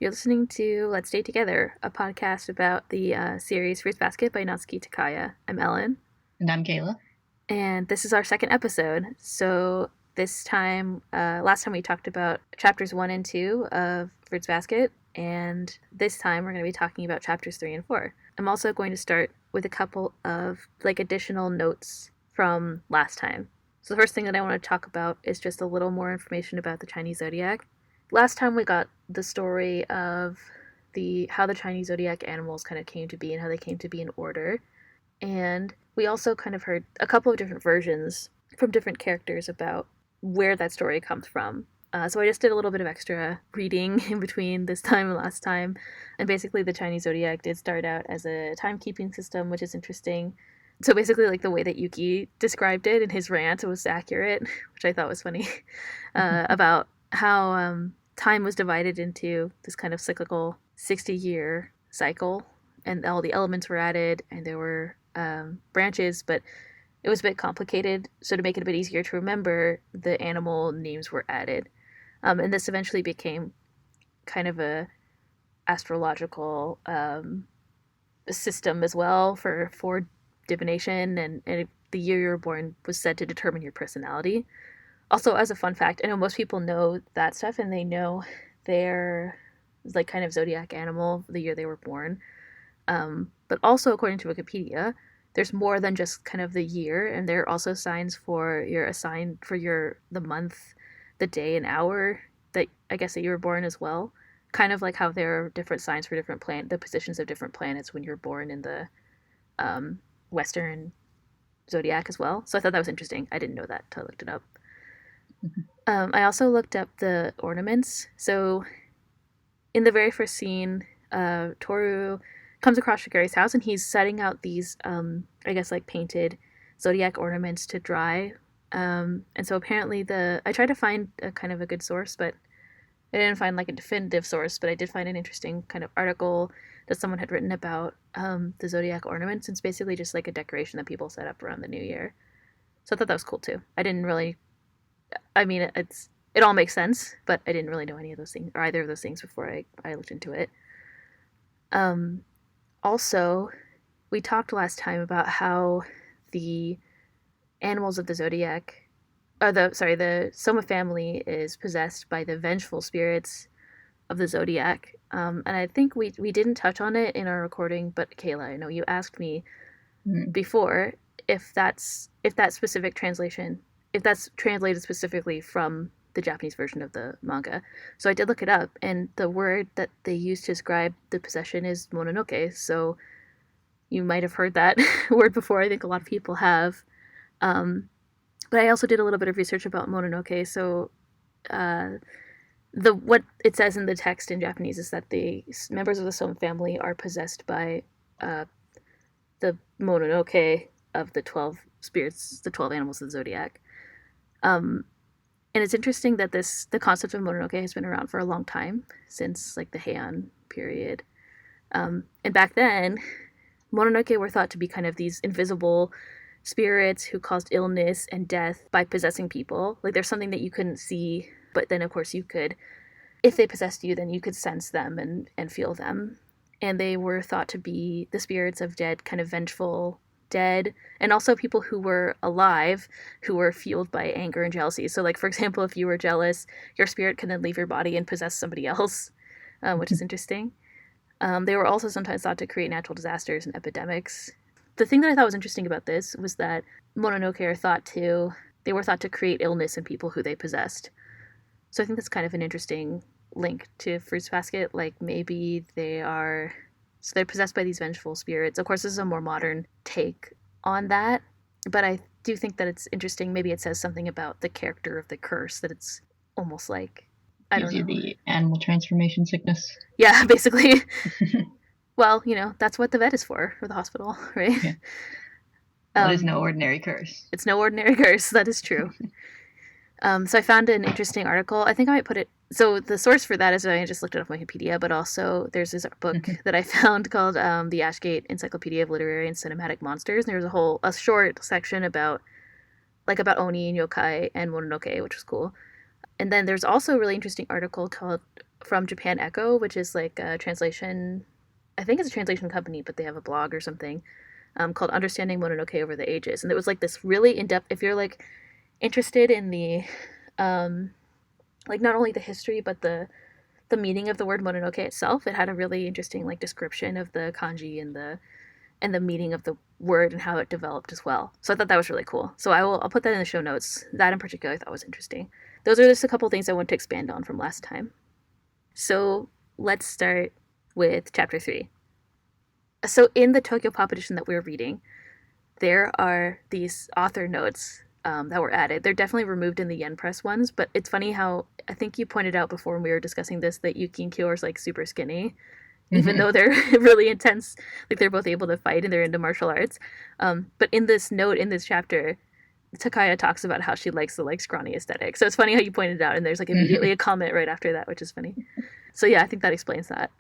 You're listening to Let's Stay Together, a podcast about the series Fruits Basket by Natsuki Takaya. I'm Ellen. And I'm Kayla. And this is our second episode. So this time, last time we talked about chapters 1 and 2 of Fruits Basket. And this time we're going to be talking about chapters 3 and 4. I'm also going to start with a couple of additional notes from last time. So the first thing that I want to talk about is just a little more information about the Chinese zodiac. Last time we got the story of how the Chinese zodiac animals kind of came to be and how they came to be in order. And we also kind of heard a couple of different versions from different characters about where that story comes from. So I just did a little bit of extra reading in between this time and last time. And basically the Chinese zodiac did start out as a timekeeping system, which is interesting. So basically, like, the way that Yuki described it in his rant was accurate, which I thought was funny, about how time was divided into this kind of cyclical 60-year cycle, and all the elements were added, and there were branches, but it was a bit complicated. So to make it a bit easier to remember, the animal names were added, and this eventually became kind of a astrological system as well for divination, and the year you were born was said to determine your personality. Also, as a fun fact, I know most people know that stuff, and they know their like kind of zodiac animal, the year they were born. But also, according to Wikipedia, there's more than just kind of the year, and there are also signs for the month, the day, and hour that I guess that you were born as well. Kind of like how there are different signs for the positions of different planets when you're born in the Western zodiac as well. So I thought that was interesting. I didn't know that until I looked it up. I also looked up the ornaments. So in the very first scene, Toru comes across Shigeri's house, and he's setting out these, I guess, like painted zodiac ornaments to dry. And so apparently I tried to find a kind of a good source, but I didn't find like a definitive source, but I did find an interesting kind of article that someone had written about the zodiac ornaments. It's basically just like a decoration that people set up around the new year. So I thought that was cool too. It all makes sense, but I didn't really know any of those things or either of those things before I looked into it. Also, we talked last time about how the animals of the zodiac, the Soma family is possessed by the vengeful spirits of the zodiac. And I think we didn't touch on it in our recording, but Kayla, I know you asked me before if that's translated specifically from the Japanese version of the manga. So I did look it up, and the word that they use to describe the possession is Mononoke. So you might have heard that word before. I think a lot of people have. But I also did a little bit of research about Mononoke. So what it says in the text in Japanese is that the members of the Soma family are possessed by the Mononoke of the 12 spirits, the 12 animals of the zodiac. And it's interesting that the concept of Mononoke has been around for a long time, since like the Heian period. And back then, Mononoke were thought to be kind of these invisible spirits who caused illness and death by possessing people. Like, there's something that you couldn't see, but then of course you could, if they possessed you, then you could sense them and feel them. And they were thought to be the spirits of dead, kind of vengeful dead, and also people who were alive who were fueled by anger and jealousy. So, like, for example, if you were jealous, your spirit can then leave your body and possess somebody else, which is interesting. They were also sometimes thought to create natural disasters and epidemics. The thing that I thought was interesting about this was that Mononoke were thought to create illness in people who they possessed. So I think that's kind of an interesting link to Fruits Basket. Like, maybe they're possessed by these vengeful spirits. Of course, this is a more modern take on that, but I do think that it's interesting. Maybe it says something about the character of the curse, that it's almost like, I don't know. Gives you the animal transformation sickness. Yeah, basically. Well, that's what the vet is for the hospital, right? Yeah. It is no ordinary curse. It's no ordinary curse, that is true. So I found an interesting article. I think I might put it... So the source for that is I just looked it up on Wikipedia, but also there's this book that I found called the Ashgate Encyclopedia of Literary and Cinematic Monsters. And there's a short section about Oni and yokai and Mononoke, which was cool. And then there's also a really interesting article called from Japan Echo, which is like a translation. I think it's a translation company, but they have a blog or something called Understanding Mononoke Over the Ages. And it was like this really in depth, if you're like interested in the, um, like not only the history, but the meaning of the word Mononoke itself, it had a really interesting like description of the kanji and the meaning of the word and how it developed as well. So I thought that was really cool. So I'll put that in the show notes. That in particular I thought was interesting. Those are just a couple things I want to expand on from last time. So let's start with chapter 3. So in the Tokyo Pop edition that we're reading, there are these author notes that were added. They're definitely removed in the Yen Press ones, but it's funny how I think you pointed out before when we were discussing this that Yuki and Kyo are like super skinny, even though they're really intense. Like they're both able to fight and they're into martial arts. But in this note in this chapter, Takaya talks about how she likes the like scrawny aesthetic. So it's funny how you pointed it out, and there's like immediately a comment right after that, which is funny. So yeah, I think that explains that.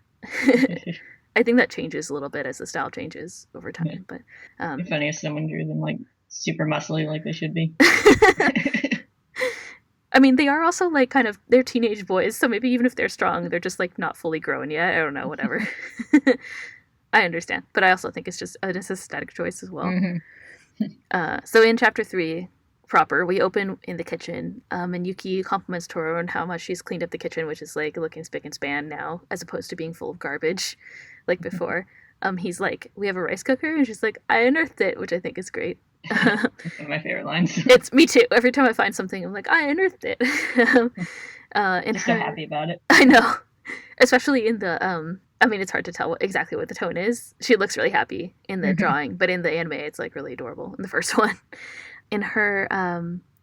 I think that changes a little bit as the style changes over time. But it'd be funny if someone drew them like super muscly like they should be. I mean, they are also like kind of they're teenage boys, so maybe even if they're strong, they're just like not fully grown yet. I don't know, whatever. I understand, but I also think it's just an aesthetic choice as well. So in chapter 3 proper, we open in the kitchen, and Yuki compliments Toru on how much she's cleaned up the kitchen, which is like looking spick and span now, as opposed to being full of garbage like before. He's like, "We have a rice cooker," and she's like, "I unearthed it," which I think is great. One of my favorite lines. It's me too. Every time I find something, I'm like, "I unearthed it." And so happy about it. I know, especially in the I mean, it's hard to tell exactly what the tone is. She looks really happy in the drawing, but in the anime, it's like really adorable in the first one. In her,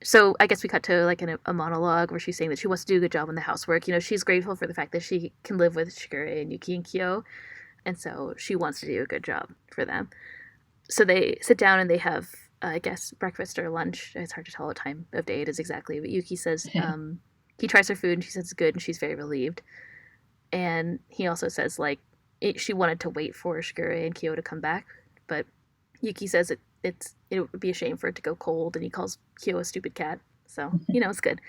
so I guess we cut to like a monologue where she's saying that she wants to do a good job on the housework. You know, she's grateful for the fact that she can live with Shigure and Yuki and Kyo, and so she wants to do a good job for them. So they sit down and they have, I guess, breakfast or lunch. It's hard to tell what time of day it is exactly, but Yuki says he tries her food and she says it's good, and she's very relieved. And he also says like she wanted to wait for Shigure and Kyo to come back, but Yuki says it would be a shame for it to go cold, and he calls Kyo a stupid cat. So you know it's good.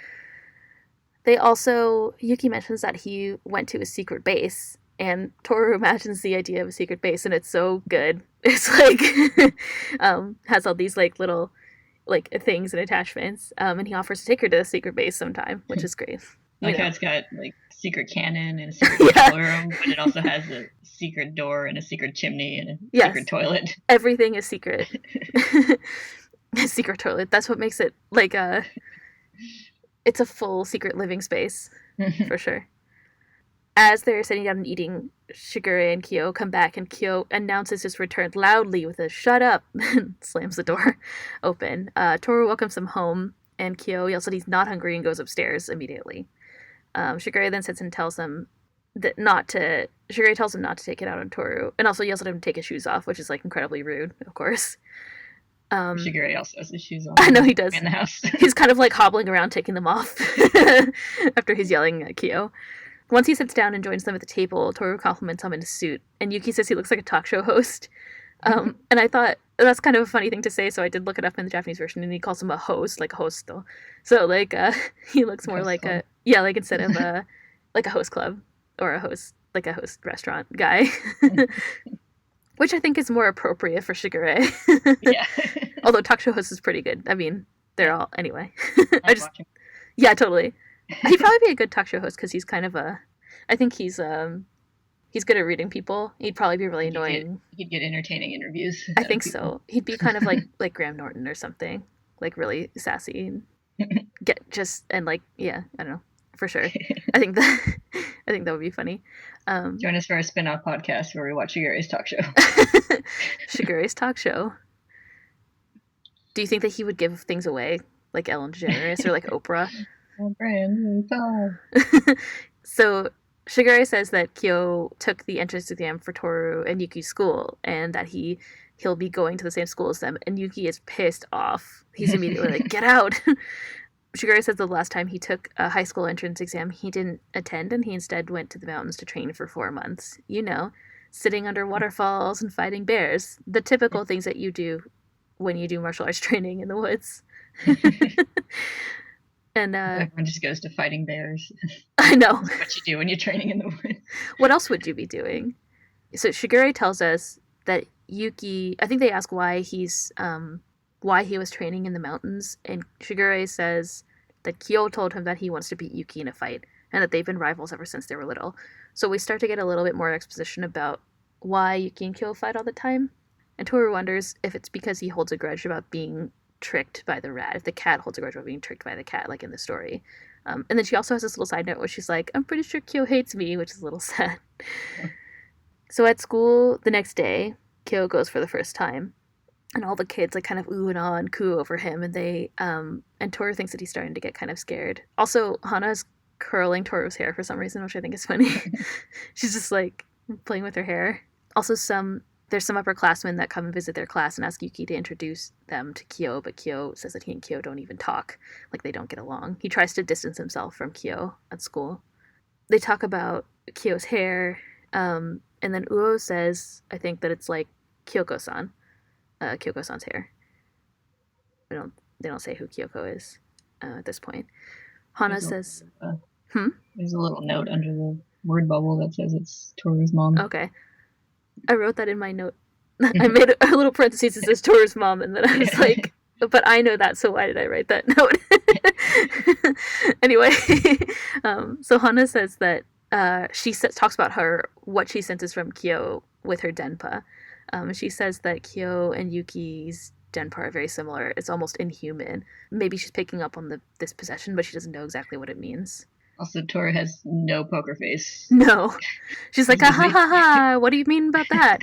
They also Yuki mentions that he went to a secret base, and Toru imagines the idea of a secret base, and it's so good. It's like has all these like little like things and attachments, and he offers to take her to the secret base sometime, which is great. Like how it's got like secret cannon and a secret control room, but it also has a secret door and a secret chimney and a secret toilet. Everything is secret. A secret toilet. That's what makes it like it's a full secret living space for sure. As they're sitting down and eating, Shigure and Kyo come back, and Kyo announces his return loudly with a "shut up" and slams the door open. Toru welcomes him home, and Kyo yells that he's not hungry and goes upstairs immediately. Shigure then sits and tells him Shigure tells him not to take it out on Toru, and also yells at him to take his shoes off, which is like incredibly rude, of course. Shigure also has his shoes on. I know he does. In the house. He's kind of like hobbling around taking them off after he's yelling at Kyo. Once he sits down and joins them at the table, Toru compliments him in his suit, and Yuki says he looks like a talk show host. And I thought that's kind of a funny thing to say, so I did look it up in the Japanese version, and he calls him a host, like a host though. So like he looks more like club. Like instead of like a host club or a host restaurant guy. Which I think is more appropriate for Shigure. Yeah. Although talk show host is pretty good. I mean, they're all anyway. Yeah, totally. He'd probably be a good talk show host because he's kind of I think he's good at reading people. He'd probably be really annoying. He'd get entertaining interviews. I think so. He'd be kind of like Graham Norton or something, like really sassy and I don't know, for sure. I think that would be funny. Join us for a spin-off podcast where we watch Shigure's talk show. Shigure's talk show. Do you think that he would give things away like Ellen DeGeneres or like Oprah? A brand new car. So Shigure says that Kyo took the entrance exam for Toru and Yuki's school, and that he'll be going to the same school as them, and Yuki is pissed off. He's immediately like, "Get out!" Shigure says the last time he took a high school entrance exam, he didn't attend, and he instead went to the mountains to train for 4 months. You know, sitting under waterfalls and fighting bears. The typical things that you do when you do martial arts training in the woods. And everyone just goes to fighting bears. I know. That's what you do when you're training in the woods. What else would you be doing? So Shigure tells us that Yuki, I think they ask why he was training in the mountains, and Shigure says that Kyo told him that he wants to beat Yuki in a fight, and that they've been rivals ever since they were little. So we start to get a little bit more exposition about why Yuki and Kyo fight all the time. And Toru wonders if it's because he holds a grudge about being tricked by the rat, if the cat holds a grudge about being tricked by the cat, like in the story. And then she also has this little side note where she's like, I'm pretty sure Kyo hates me, which is a little sad. So at school the next day, Kyo goes for the first time, and all the kids like kind of ooh and ah and coo over him, and and Toru thinks that he's starting to get kind of scared. Also, Hana's curling Toru's hair for some reason, which I think is funny. She's just like playing with her hair. Also, there's some upperclassmen that come and visit their class and ask Yuki to introduce them to Kyo, but Kyo says that he and Kyo don't even talk, like they don't get along. He tries to distance himself from Kyo at school. They talk about Kyo's hair, and then Uo says, I think that it's like Kyoko-san, Kyoko-san's hair. They don't say who Kyoko is at this point. Hana says, There's a little note under the word bubble that says it's Toru's mom. Okay. I wrote that in my note. I made a little parenthesis that says Toru's mom, and then I was like, but I know that, so why did I write that note? Anyway, so Hana says that she talks about what she senses from Kyo with her denpa. She says that Kyo and Yuki's denpa are very similar. It's almost inhuman. Maybe she's picking up on this possession, but she doesn't know exactly what it means. Also, Toru has no poker face. No. She's like, ha ha ha ha, what do you mean about that?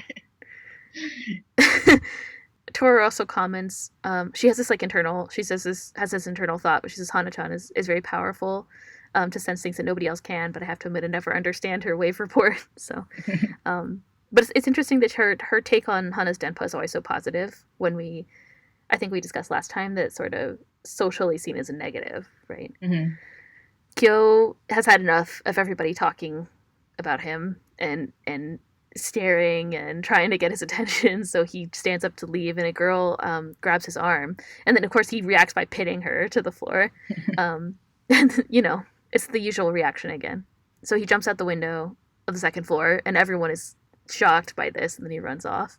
Toru also comments, she has this like internal thought, which is Hana-chan is very powerful to sense things that nobody else can, but I have to admit I never understand her wave report. So, but it's interesting that her take on Hana's denpa is always so positive. I think we discussed last time that it's sort of socially seen as a negative, right? Mm-hmm. Kyo has had enough of everybody talking about him and staring and trying to get his attention, so he stands up to leave, and a girl grabs his arm, and then of course he reacts by pitting her to the floor. And it's the usual reaction again. So he jumps out the window of the second floor, and everyone is shocked by this, and then he runs off.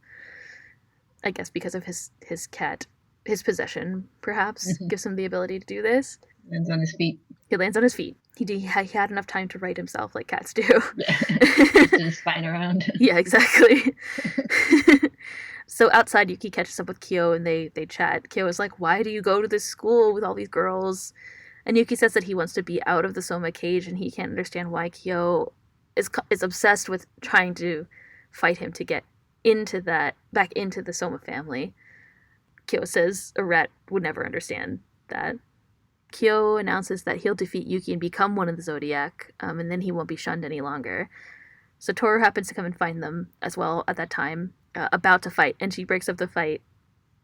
I guess because of his cat, his possession perhaps gives him the ability to do this. Lands on his feet. He lands on his feet. He had enough time to right himself like cats do. Yeah. Just to spine around. Yeah, exactly. So outside, Yuki catches up with Kyo and they chat. Kyo is like, why do you go to this school with all these girls? And Yuki says that he wants to be out of the Soma cage, and he can't understand why Kyo is obsessed with trying to fight him to get back into the Soma family. Kyo says a rat would never understand that. Kyo announces that he'll defeat Yuki and become one of the zodiac, and then he won't be shunned any longer. So Toru happens to come and find them as well at that time, about to fight, and she breaks up the fight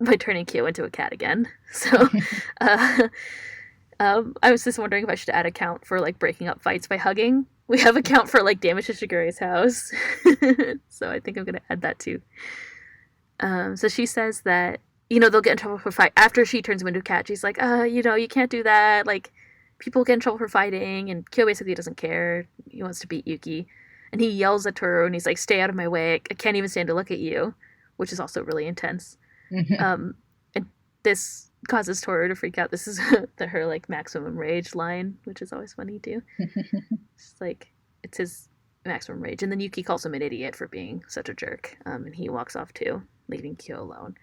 by turning Kyo into a cat again. So I was just wondering if I should add a count for like breaking up fights by hugging. We have a count for like damage to Shigure's house. So I think I'm going to add that too. So she says that they'll get in trouble for fight. After she turns him into a cat, she's like, you can't do that. Like, people get in trouble for fighting, and Kyo basically doesn't care. He wants to beat Yuki. And he yells at Toru, and he's like, stay out of my way. I can't even stand to look at you, which is also really intense. And this causes Toru to freak out. This is her, like, maximum rage line, which is always funny, too. It's like, it's his maximum rage. And then Yuki calls him an idiot for being such a jerk, and he walks off, too, leaving Kyo alone.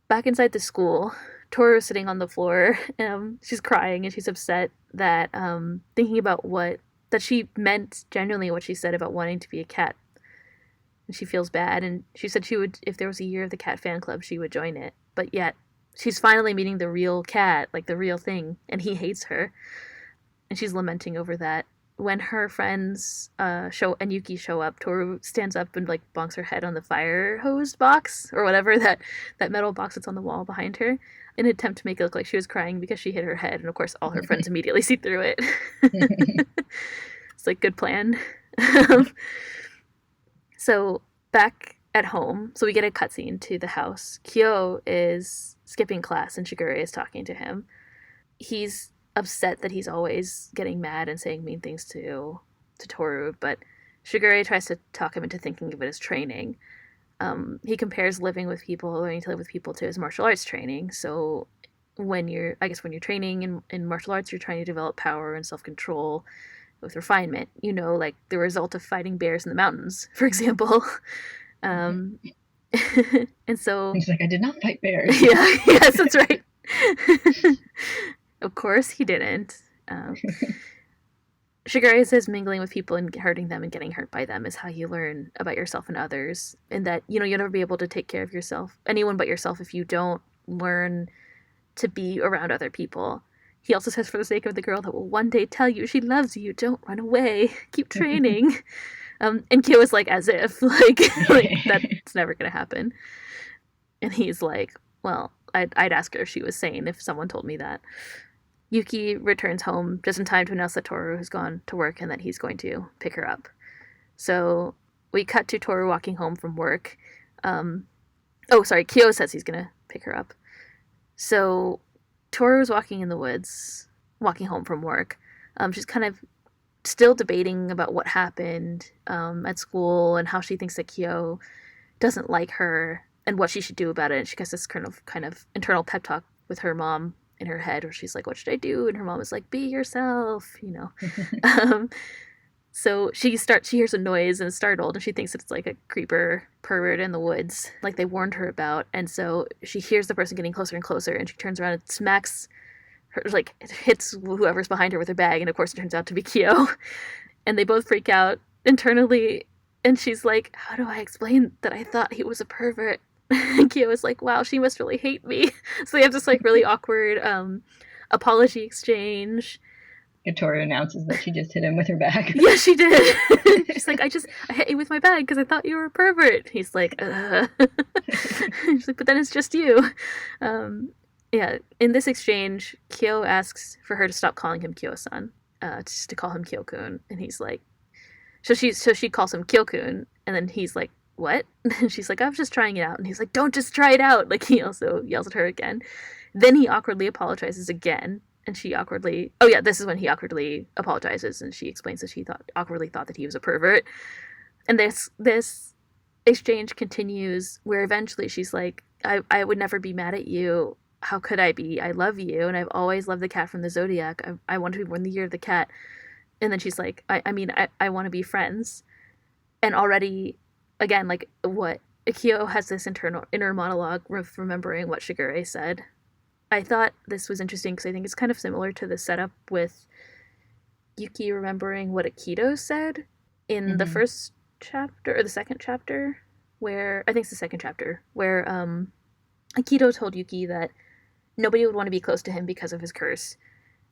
Back inside the school, Toru is sitting on the floor. She's crying and she's upset that thinking about that she meant genuinely what she said about wanting to be a cat. And she feels bad, and she said she would, if there was a year of the cat fan club, she would join it. But yet, she's finally meeting the real cat, like the real thing, and he hates her. And she's lamenting over that. When her friends and Yuki show up, Toru stands up and like bonks her head on the fire hose box or whatever, that metal box that's on the wall behind her, in an attempt to make it look like she was crying because she hit her head, and of course all her friends immediately see through it. It's like, good plan. So back at home, so we get a cutscene to the house. Kyo is skipping class and Shigure is talking to him. He's upset that he's always getting mad and saying mean things to Toru, but Shigure tries to talk him into thinking of it as training. He compares living with people, learning to live with people, to his martial arts training. So when you're training in martial arts, you're trying to develop power and self-control with refinement. Like the result of fighting bears in the mountains, for example. And so he's like, I did not fight bears. Yeah, yes, that's right. Of course he didn't. Shigure says mingling with people and hurting them and getting hurt by them is how you learn about yourself and others, and that you'll never be able to take care of anyone but yourself, if you don't learn to be around other people. He also says, for the sake of the girl that will one day tell you she loves you, don't run away, keep training. And Kyo is like, as if like that's never gonna happen. And he's like, well, I'd ask her if she was sane if someone told me that. Yuki returns home just in time to announce that Toru has gone to work and that he's going to pick her up. So we cut to Toru walking home from work. Kyo says he's going to pick her up. So Toru is walking in the woods, walking home from work. She's kind of still debating about what happened at school and how she thinks that Kyo doesn't like her and what she should do about it. And she gets this kind of internal pep talk with her mom in her head where she's like, what should I do? And her mom is like, be yourself, So she hears a noise and is startled, and she thinks it's like a creeper pervert in the woods, like they warned her about. And so she hears the person getting closer and closer, and she turns around and smacks her, like hits whoever's behind her with her bag, and of course it turns out to be Kyo. And they both freak out internally, and she's like, how do I explain that I thought he was a pervert? And Kyo is like, wow, she must really hate me. So they have this like really awkward apology exchange. Toru announces that she just hit him with her bag. Yeah, she did. She's like, I hit you with my bag because I thought you were a pervert. He's like, She's like, but then it's just you. Yeah, in this exchange, Kyo asks for her to stop calling him Kyo-san, just to call him Kyo-kun. And he's like, so she calls him Kyo-kun, and then he's like, what? And she's like, I was just trying it out. And he's like, don't just try it out. Like, he also yells at her again. Then he awkwardly apologizes again. And this is when he awkwardly apologizes, and she explains that she awkwardly thought that he was a pervert. And this exchange continues where eventually she's like, I would never be mad at you. How could I be? I love you, and I've always loved the cat from the zodiac. I want to be born the year of the cat. And then she's like, I want to be friends. And already, again, like what Kyo has this inner monologue of remembering what Shigure said. I thought this was interesting because I think it's kind of similar to the setup with Yuki remembering what Akito said in the first chapter, or the second chapter, where, I think it's the second chapter, where Akito told Yuki that nobody would want to be close to him because of his curse.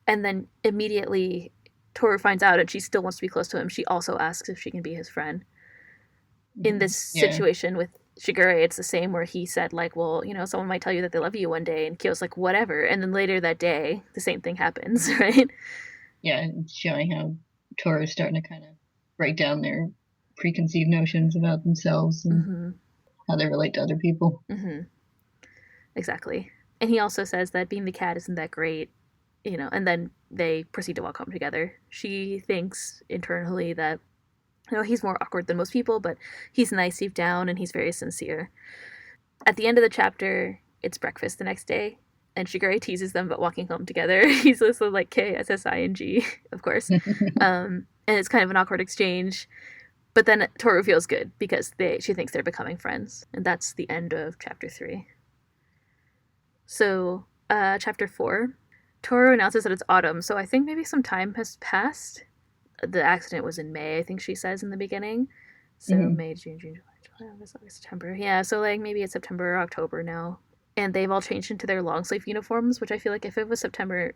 And then immediately Toru finds out and she still wants to be close to him. She also asks if she can be his friend. In this situation with Shigure, it's the same, where he said, like, well, someone might tell you that they love you one day, and Kyo's like, whatever. And then later that day, the same thing happens, right? Yeah, it's showing how Toru's starting to kind of break down their preconceived notions about themselves and how they relate to other people. Exactly. And he also says that being the cat isn't that great, and then they proceed to walk home together. She thinks internally that he's more awkward than most people, but he's nice deep down and he's very sincere. At the end of the chapter, it's breakfast the next day, and Shigure teases them about walking home together. He's also like KSSING, of course. And it's kind of an awkward exchange. But then Toru feels good because she thinks they're becoming friends. And that's the end of chapter 3. So, chapter 4, Toru announces that it's autumn, so I think maybe some time has passed. The accident was in May, I think she says in the beginning. So May, June, July, August, September. Yeah, so like maybe it's September or October now. And they've all changed into their long sleeve uniforms, which I feel like if it was September,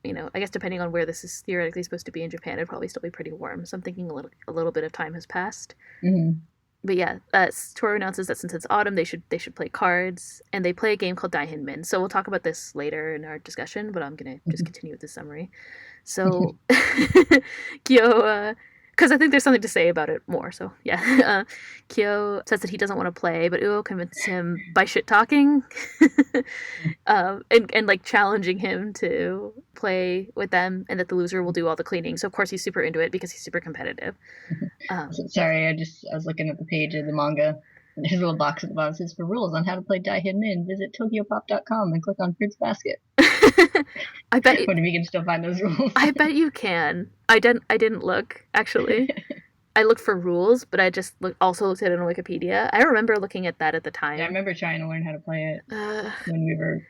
I guess depending on where this is theoretically supposed to be in Japan, it'd probably still be pretty warm. So I'm thinking a little bit of time has passed. But yeah, Toru announces that since it's autumn, they should play cards, and they play a game called Daihinmin. So we'll talk about this later in our discussion, but I'm gonna just continue with this summary. So Kyo because I think there's something to say about it more. So yeah, Kyo says that he doesn't want to play, but Uo convinces him by shit talking, and like challenging him to play with them, and that the loser will do all the cleaning. So of course he's super into it because he's super competitive. Sorry, I was looking at the page of the manga. And there's a little box at the bottom that says, for rules on how to play Dai Min, visit tokyopop.com and click on Fruits Basket. I bet Wonder if you can still find those rules. I bet you can. I didn't look, actually. I looked for rules, but I just also looked at it on Wikipedia. I remember looking at that at the time. Yeah, I remember trying to learn how to play it when we were,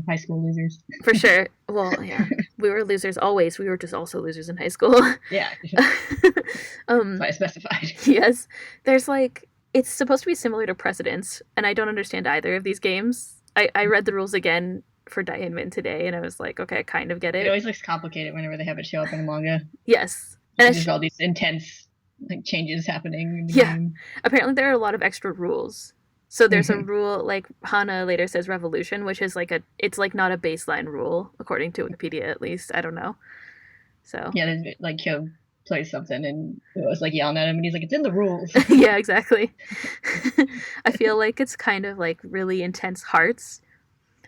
high school losers. For sure. Well, yeah. We were losers always. We were just also losers in high school. Yeah. That's why I specified. Yes. There's it's supposed to be similar to Precedence, and I don't understand either of these games. I read the rules again for Dai Min today, and I was like, okay, I kind of get it. It always looks complicated whenever they have it show up in a manga. Yes. And there's all these intense changes happening. Yeah. Game. Apparently there are a lot of extra rules. So there's a rule, like Hana later says revolution, which is it's not a baseline rule, according to Wikipedia at least. I don't know. So yeah, like Kyo plays something and it was yelling at him and he's like, it's in the rules. Yeah, exactly. I feel like it's kind of really intense hearts.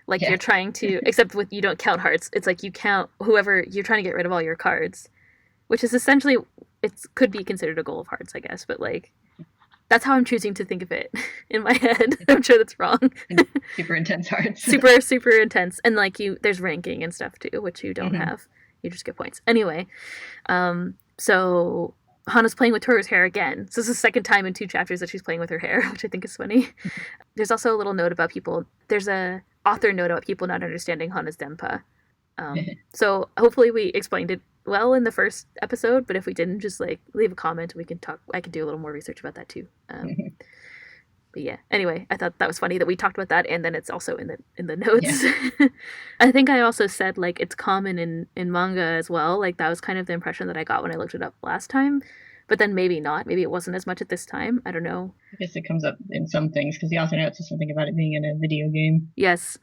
You're trying to, except you don't count hearts. It's you count whoever, you're trying to get rid of all your cards, which is essentially, it could be considered a goal of hearts, I guess. But that's how I'm choosing to think of it in my head. I'm sure that's wrong. Super intense hearts. super intense. And there's ranking and stuff too, which you don't have. You just get points. Anyway, so Hana's playing with Toru's hair again. So this is the second time in 2 chapters that she's playing with her hair, which I think is funny. There's also a little note about people. There's a author note about people not understanding Hana's denpa. So hopefully we explained it well in the first episode, but if we didn't, just leave a comment and we can talk. I can do a little more research about that too. But yeah, anyway, I thought that was funny that we talked about that, and then it's also in the notes. Yeah. I think I also said it's common in manga as well. That was kind of the impression that I got when I looked it up last time. But then maybe not. Maybe it wasn't as much at this time. I don't know. I guess it comes up in some things because the author notes something about it being in a video game. Yes.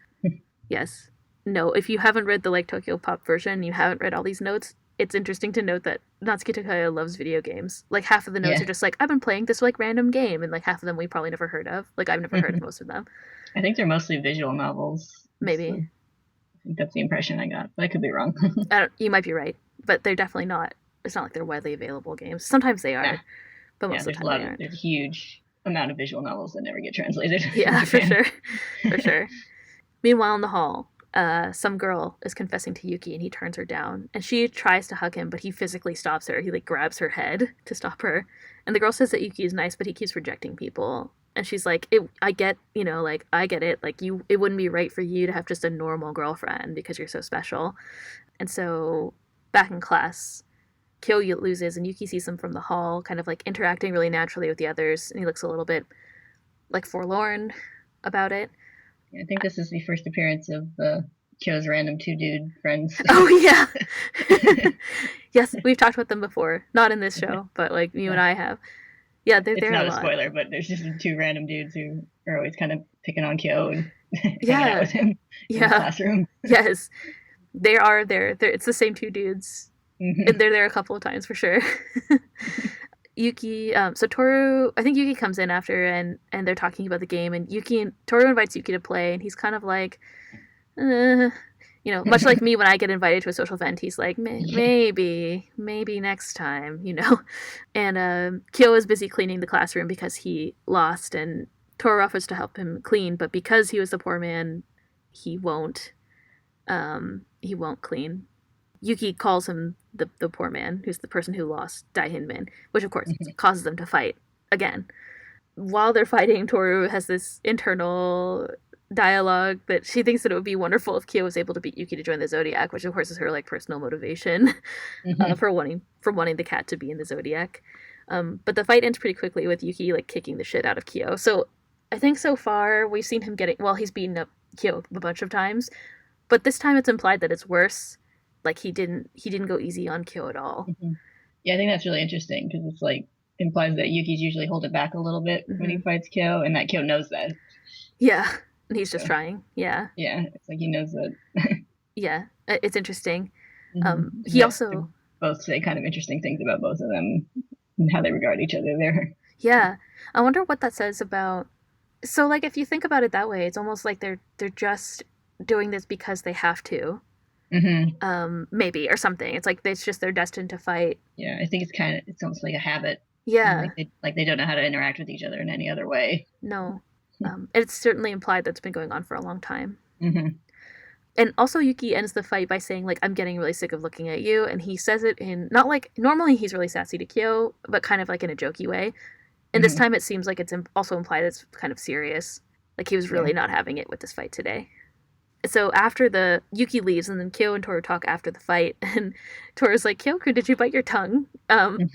Yes. No, if you haven't read the Tokyo Pop version, you haven't read all these notes, it's interesting to note that Natsuki Takaya loves video games. Half of the notes are just I've been playing this random game, and half of them we probably never heard of. I've never heard of most of them. I think they're mostly visual novels. Maybe. I think that's the impression I got, but I could be wrong. You might be right, but they're definitely not. It's not they're widely available games. Sometimes they are, but most of the time they aren't. There's a huge amount of visual novels that never get translated. Yeah, for sure. For sure. Meanwhile, in the hall, some girl is confessing to Yuki and he turns her down, and she tries to hug him, but he physically stops her. He grabs her head to stop her, and the girl says that Yuki is nice, but he keeps rejecting people. And she's like, I get it. It wouldn't be right for you to have just a normal girlfriend because you're so special. And so back in class, Kyo loses, and Yuki sees him from the hall, kind of interacting really naturally with the others, and he looks a little bit forlorn about it. I think this is the first appearance of Kyo's random 2 dude friends. Oh, yeah. Yes, we've talked about them before. Not in this show, but you and I have. Yeah, they're there a lot. It's not a spoiler, but there's just 2 random dudes who are always kind of picking on Kyo and hanging out with him in the classroom. Yes. They are there. It's the same 2 dudes. And they're there a couple of times for sure. Yuki, so Toru, I think Yuki comes in after and they're talking about the game, and Toru invites Yuki to play, and he's kind of much like me when I get invited to a social event, he's like, maybe next time, And Kyo is busy cleaning the classroom because he lost, and Toru offers to help him clean, but because he was the poor man, he won't clean. Yuki calls him the poor man, who's the person who lost Dai Min, which of course causes them to fight again. While they're fighting, Toru has this internal dialogue that she thinks that it would be wonderful if Kyo was able to beat Yuki to join the Zodiac, which of course is her personal motivation for wanting the cat to be in the Zodiac. But the fight ends pretty quickly with Yuki kicking the shit out of Kyo. So I think so far we've seen him he's beaten up Kyo a bunch of times, but this time it's implied that it's worse. He didn't go easy on Kyo at all. Yeah, I think that's really interesting because it's implies that Yuki's usually holding back a little bit when he fights Kyo, and that Kyo knows that. Yeah, and he's just trying. Yeah. Yeah, it's he knows that. Yeah, it's interesting. He also both say kind of interesting things about both of them. and how they regard each other there. Yeah. I wonder what that says about. So, like, if you think about it that way, it's almost like they're just doing this because they have to, Hmm. maybe, or something. It's like it's just they're destined to fight. Yeah, I think it's almost like a habit, and Yeah. like they don't know how to interact with each other in any other way. No. It's certainly implied that's been going on for a long time. Hmm. And also, Yuki ends the fight by saying, like, I'm getting really sick of looking at you. And he says it in, not like, normally he's really sassy to Kyo, but kind of like in a jokey way. And this Hmm. time it seems like it's also implied it's kind of serious. Like he was Yeah. really not having it with this fight today. So after the Yuki leaves, and then Kyo and Toru talk after the fight, and Toru's like, "Kyoko, did you bite your tongue?"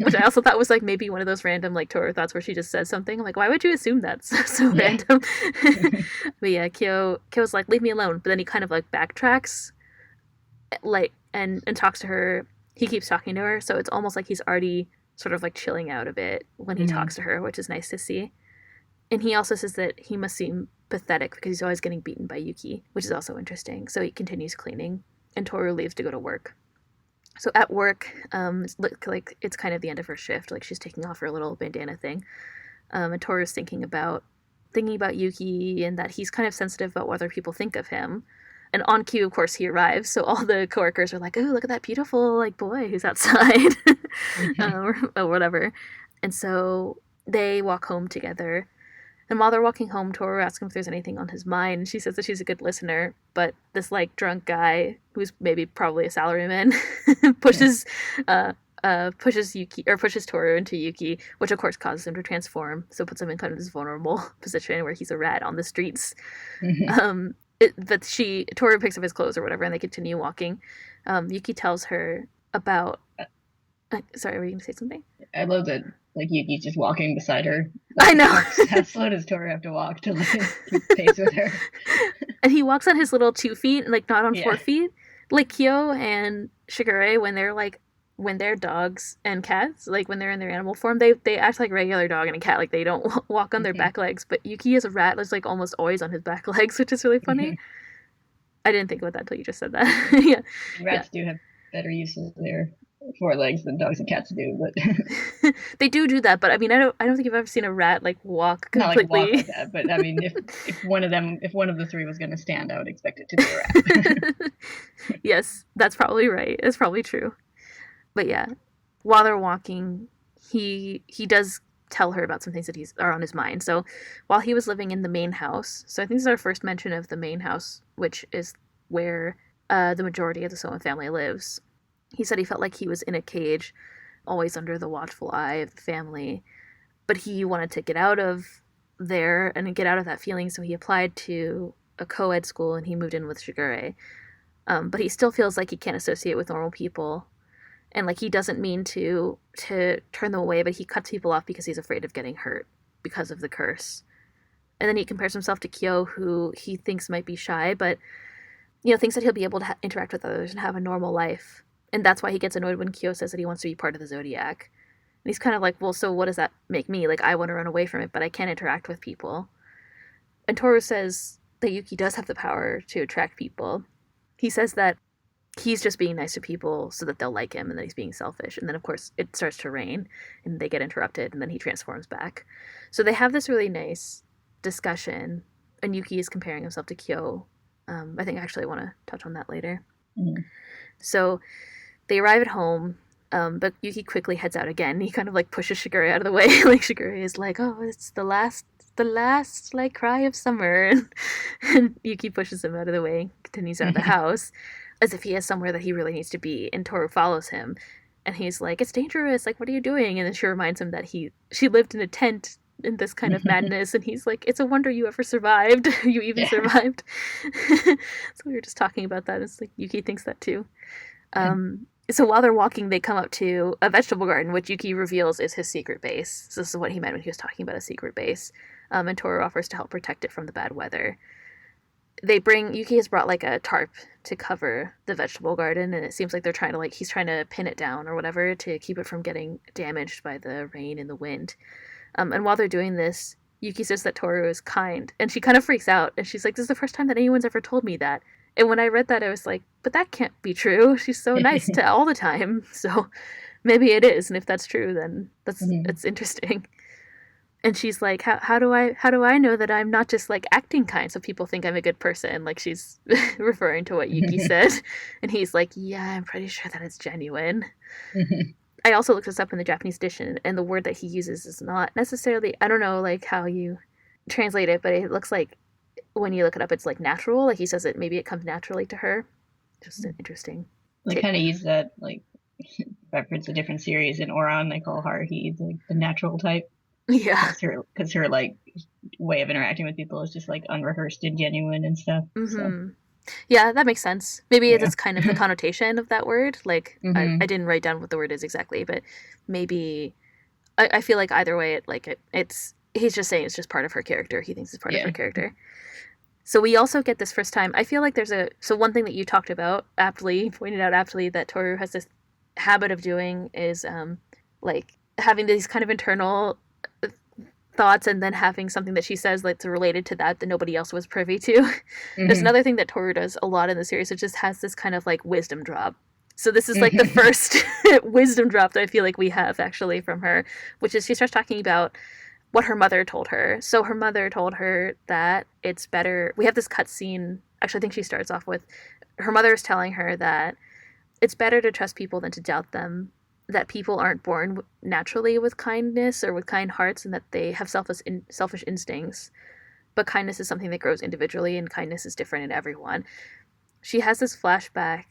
Which I also thought was like maybe one of those random like Toru thoughts where she just says something. I'm like, why would you assume that's so Yeah. random? But yeah, Kyo's like, "Leave me alone," but then he kind of like backtracks, like and talks to her. He keeps talking to her, so it's almost like he's already sort of like chilling out a bit when he Hmm. talks to her, which is nice to see. And he also says that he must seem pathetic because he's always getting beaten by Yuki, which is also interesting. So he continues cleaning, and Toru leaves to go to work. So at work, it's like it's kind of the end of her shift. Like she's taking off her little bandana thing, and Toru's thinking about Yuki and that he's kind of sensitive about what other people think of him. And on cue, of course, he arrives. So all the coworkers are like, "Oh, look at that beautiful like boy who's outside," or whatever. And so they walk home together. And while they're walking home, Toru asks him if there's anything on his mind. She says that she's a good listener, but this like drunk guy, who's maybe probably a salaryman, pushes pushes Yuki or pushes Toru into Yuki, which of course causes him to transform. So it puts him in kind of this vulnerable position where he's a rat on the streets. Hmm. But Toru picks up his clothes or whatever, and they continue walking. Yuki tells her about. Sorry, were you going to say something? I love that, like Yuki's just walking beside her. I Like, know. how slow does Toru have to walk to like keep pace with her? And he walks on his little 2 feet, like not on Yeah. 4 feet. Like Kyo and Shigure, when they're dogs and cats, like when they're in their animal form, they act like regular dog and a cat. Like they don't walk on their Hmm. back legs. But Yuki is a rat that's like almost always on his back legs, which is really funny. Hmm. I didn't think about that until you just said that. Yeah, yeah. Rats do have better use of their forelegs than dogs and cats do, but They do that, but I mean, I don't think I've ever seen a rat like walk not like walk completely. like that. But I mean, if one of the three was going to stand, I would expect it to be a rat. Yes, that's probably right. It's probably true. But yeah, while they're walking, he does tell her about some things that are on his mind. So while he was living in the main house, so I think this is our first mention of the main house, which is where the majority of the Sohn family lives. He said he felt like he was in a cage, always under the watchful eye of the family, but he wanted to get out of there and get out of that feeling, so he applied to a co-ed school and he moved in with Shigure. But he still feels like he can't associate with normal people, and like he doesn't mean to turn them away, but he cuts people off because he's afraid of getting hurt because of the curse. And then he compares himself to Kyo, who he thinks might be shy, but thinks that he'll be able to interact with others and have a normal life. And that's why he gets annoyed when Kyo says that he wants to be part of the zodiac. And he's kind of like, well, so what does that make me? Like, I want to run away from it, but I can't interact with people. And Toru says that Yuki does have the power to attract people. He says that he's just being nice to people so that they'll like him, and that he's being selfish. And then, of course, it starts to rain and they get interrupted, and then he transforms back. So they have this really nice discussion, and Yuki is comparing himself to Kyo. I think actually I want to touch on that later. Mm. So they arrive at home, but Yuki quickly heads out again. He kind of like pushes Shigure out of the way. Like Shigure is like, "Oh, it's the last like cry of summer," and Yuki pushes him out of the way, continues out of the house, as if he has somewhere that he really needs to be. And Toru follows him, and he's like, "It's dangerous. Like, what are you doing?" And then she reminds him that she lived in a tent in this kind of madness, and he's like, "It's a wonder you ever survived. You even Yeah. survived." So we were just talking about that. It's like Yuki thinks that too. So while they're walking, they come up to a vegetable garden, which Yuki reveals is his secret base. So this is what he meant when he was talking about a secret base. And Toru offers to help protect it from the bad weather. Yuki has brought like a tarp to cover the vegetable garden, and it seems like he's trying to pin it down or whatever to keep it from getting damaged by the rain and the wind. And while they're doing this, Yuki says that Toru is kind, and she kind of freaks out, and she's like, "This is the first time that anyone's ever told me that." And when I read that, I was like, "But that can't be true. She's so nice to all the time." So, maybe it is, and if that's true, then Mm-hmm. it's interesting. And she's like, how do I know that I'm not just like acting kind so people think I'm a good person? Like she's referring to what Yuki said, and he's like, yeah, I'm pretty sure that it's genuine. I also looked this up in the Japanese edition, and the word that he uses is not necessarily, I don't know like how you translate it, but it looks like when you look it up, it's like natural. Like he says it, maybe it comes naturally to her. Just an interesting They take. kind of use that like reference a different series in Oran. They call Haruhi the natural type Yeah. because her like way of interacting with people is just like unrehearsed and genuine and stuff. So Mm-hmm. Yeah, that makes sense. Maybe yeah. it's kind of the connotation of that word. Like I Hmm. didn't write down what the word is exactly, but maybe I feel like either way it's he's just saying it's just part of her character. He thinks it's part of her Yeah. character. So we also get this first time. I feel like there's a so one thing that you talked about aptly, pointed out aptly, that Toru has this habit of doing is like having these kind of internal thoughts and then having something that she says that's related to that nobody else was privy to. There's Hmm. another thing that Toru does a lot in the series. It just has this kind of like wisdom drop. So this is like the Hmm. first wisdom drop that I feel like we have actually from her, which is she starts talking about what her mother told her. So her mother told her that it's better. We have this cutscene. Actually, I think she starts off with her mother is telling her that it's better to trust people than to doubt them. That people aren't born naturally with kindness or with kind hearts, and that they have selfish instincts. But kindness is something that grows individually, and kindness is different in everyone. She has this flashback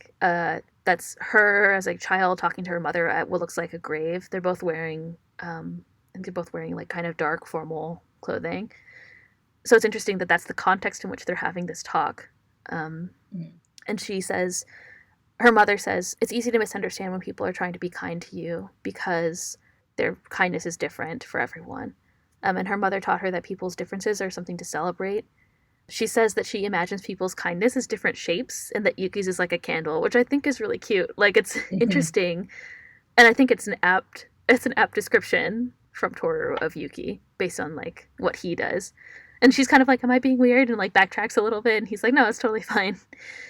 that's her as a child talking to her mother at what looks like a grave. They're both wearing, I think they're both wearing like kind of dark formal clothing. So it's interesting that that's the context in which they're having this talk. Um, and she says, her mother says, it's easy to misunderstand when people are trying to be kind to you because their kindness is different for everyone. And her mother taught her that people's differences are something to celebrate. She says that she imagines people's kindness as different shapes and that Yuki's is like a candle, which I think is really cute. Like it's Hmm. interesting, and I think it's an apt description from Toru of Yuki based on like what he does. And she's kind of like, "Am I being weird?" and like backtracks a little bit, and he's like, "No, it's totally fine."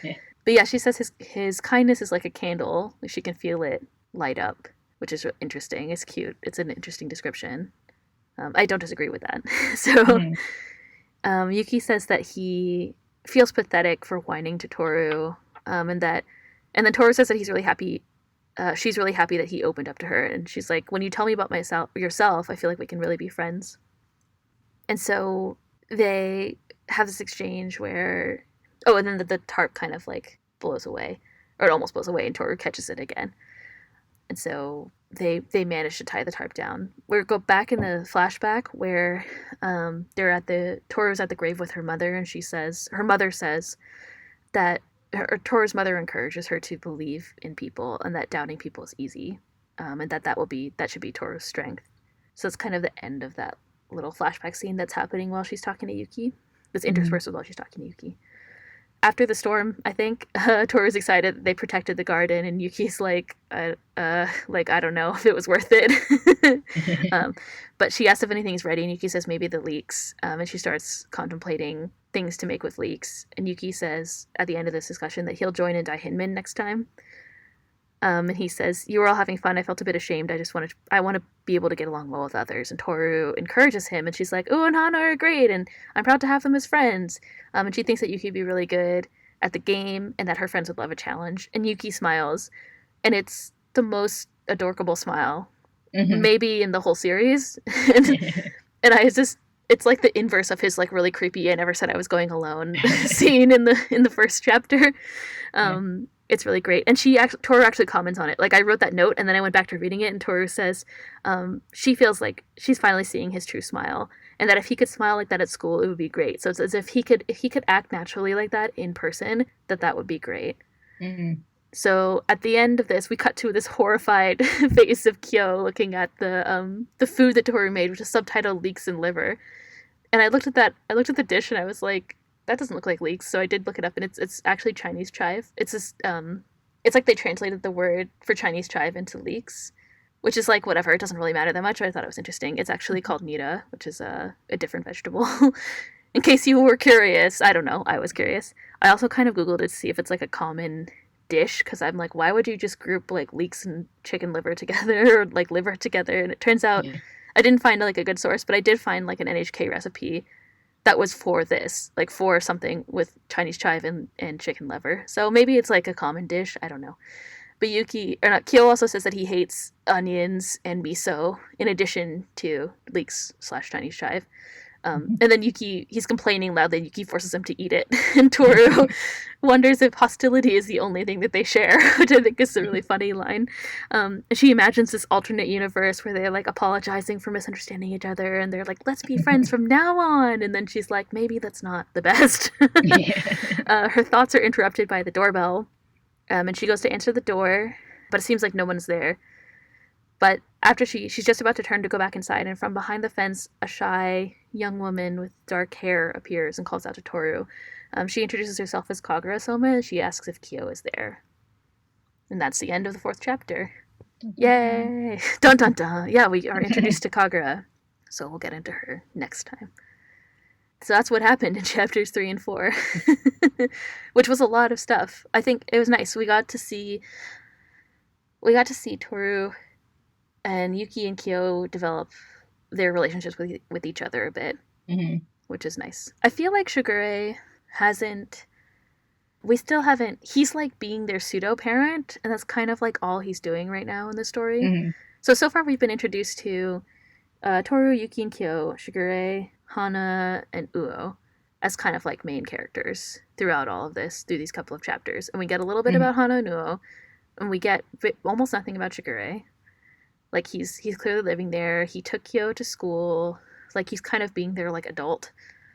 Yeah. But yeah, she says his kindness is like a candle; like she can feel it light up, which is interesting. It's cute. It's an interesting description. I don't disagree with that. So Hmm. Yuki says that he feels pathetic for whining to Toru, and that, and then Toru says that he's really happy. She's really happy that he opened up to her, and she's like, "When you tell me about yourself, I feel like we can really be friends." And so they have this exchange where, oh, and then the tarp kind of like blows away, or it almost blows away, and Toru catches it again. And so they manage to tie the tarp down. We go back in the flashback where they're at the Toru's at the grave with her mother, and her mother says that Toru's mother encourages her to believe in people and that doubting people is easy, and that should be Toru's strength. So it's kind of the end of that little flashback scene that's happening while she's talking to Yuki. That's Hmm. interspersed with while she's talking to Yuki. After the storm, I think Toru's excited that they protected the garden, and Yuki's like I don't know if it was worth it. um, but she asks if anything's ready, and Yuki says maybe the leeks, and she starts contemplating things to make with leeks. And Yuki says at the end of this discussion that he'll join in Daihinmin next time. And he says, "You were all having fun. I felt a bit ashamed. I want to be able to get along well with others." And Toru encourages him, and she's like, "Ooh, and Hana are great, and I'm proud to have them as friends." And she thinks that Yuki would be really good at the game, and that her friends would love a challenge. And Yuki smiles, and it's the most adorable smile, Hmm. maybe in the whole series. and and I just, it's like the inverse of his like really creepy "I never said I was going alone" scene in the first chapter. Yeah. It's really great, and Toru actually comments on it. Like I wrote that note, and then I went back to reading it, and Toru says she feels like she's finally seeing his true smile, and that if he could smile like that at school, it would be great. So it's as if he could act naturally like that in person, that would be great. Hmm. So at the end of this, we cut to this horrified face of Kyo looking at the food that Toru made, which is subtitled "leeks and liver." And I looked at that. I looked at the dish, and I was like, "That doesn't look like leeks." So I did look it up, and it's actually Chinese chive. It's like they translated the word for Chinese chive into leeks, which is like whatever. It doesn't really matter that much. But I thought it was interesting. It's actually called nira, which is a different vegetable. In case you were curious, I don't know. I was curious. I also kind of googled it to see if it's like a common dish, because I'm like, why would you just group like leeks and chicken liver together, or like liver together? And it turns out Yeah. I didn't find like a good source, but I did find like an NHK recipe that was for this, like for something with Chinese chive and chicken liver. So maybe it's like a common dish. I don't know. But Kyo also says that he hates onions and miso in addition to leeks / Chinese chive. And then he's complaining loudly, and Yuki forces him to eat it. And Toru wonders if hostility is the only thing that they share, which I think is a really funny line. She imagines this alternate universe where they're like apologizing for misunderstanding each other, and they're like, let's be friends from now on. And then she's like, maybe that's not the best. Her thoughts are interrupted by the doorbell, and she goes to answer the door, but it seems like no one's there. But after she's just about to turn to go back inside, and from behind the fence, a shy young woman with dark hair appears and calls out to Toru. She introduces herself as Kagura-sama, and she asks if Kyo is there. And that's the end of the 4th chapter. Yay! Dun dun dun! Yeah, we are introduced to Kagura, so we'll get into her next time. So that's what happened in chapters 3 and 4, which was a lot of stuff. I think it was nice. We got to see Toru and Yuki and Kyo develop their relationships with each other a bit, which is nice. I feel like Shigure he's like being their pseudo-parent, and that's kind of like all he's doing right now in the story. So far we've been introduced to Toru, Yuki, and Kyo, Shigure, Hana, and Uo as kind of like main characters throughout all of this, through these couple of chapters. And we get a little bit about Hana and Uo, and we get almost nothing about Shigure. Like, he's clearly living there. He took Kyo to school. Like, he's kind of being their, like, adult.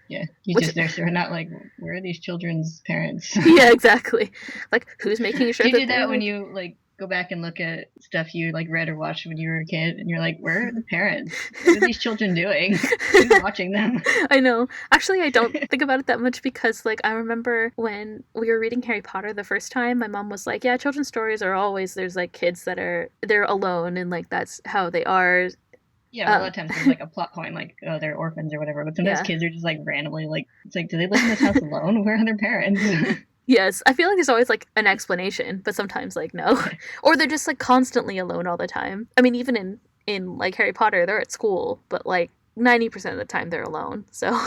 Yeah, he's just there, so we're not like, where are these children's parents? Yeah, exactly. Like, who's making sure do you do that when you, like, go back and look at stuff you, like, read or watched when you were a kid, and you're like, where are the parents? What are these children doing? Who's watching them? I know. Actually, I don't think about it that much because, like, I remember when we were reading Harry Potter the first time, my mom was like, yeah, children's stories are always, there's, like, kids that they're alone, and, like, that's how they are. Yeah, a lot of times there's, like, a plot point, like, oh, they're orphans or whatever, but sometimes kids are just, like, randomly, like, it's like, do they live in this house alone? Where are their parents? Yes, I feel like there's always, like, an explanation, but sometimes, like, no. Or they're just, like, constantly alone all the time. I mean, even in like, Harry Potter, they're at school, but, like, 90% of the time they're alone, so...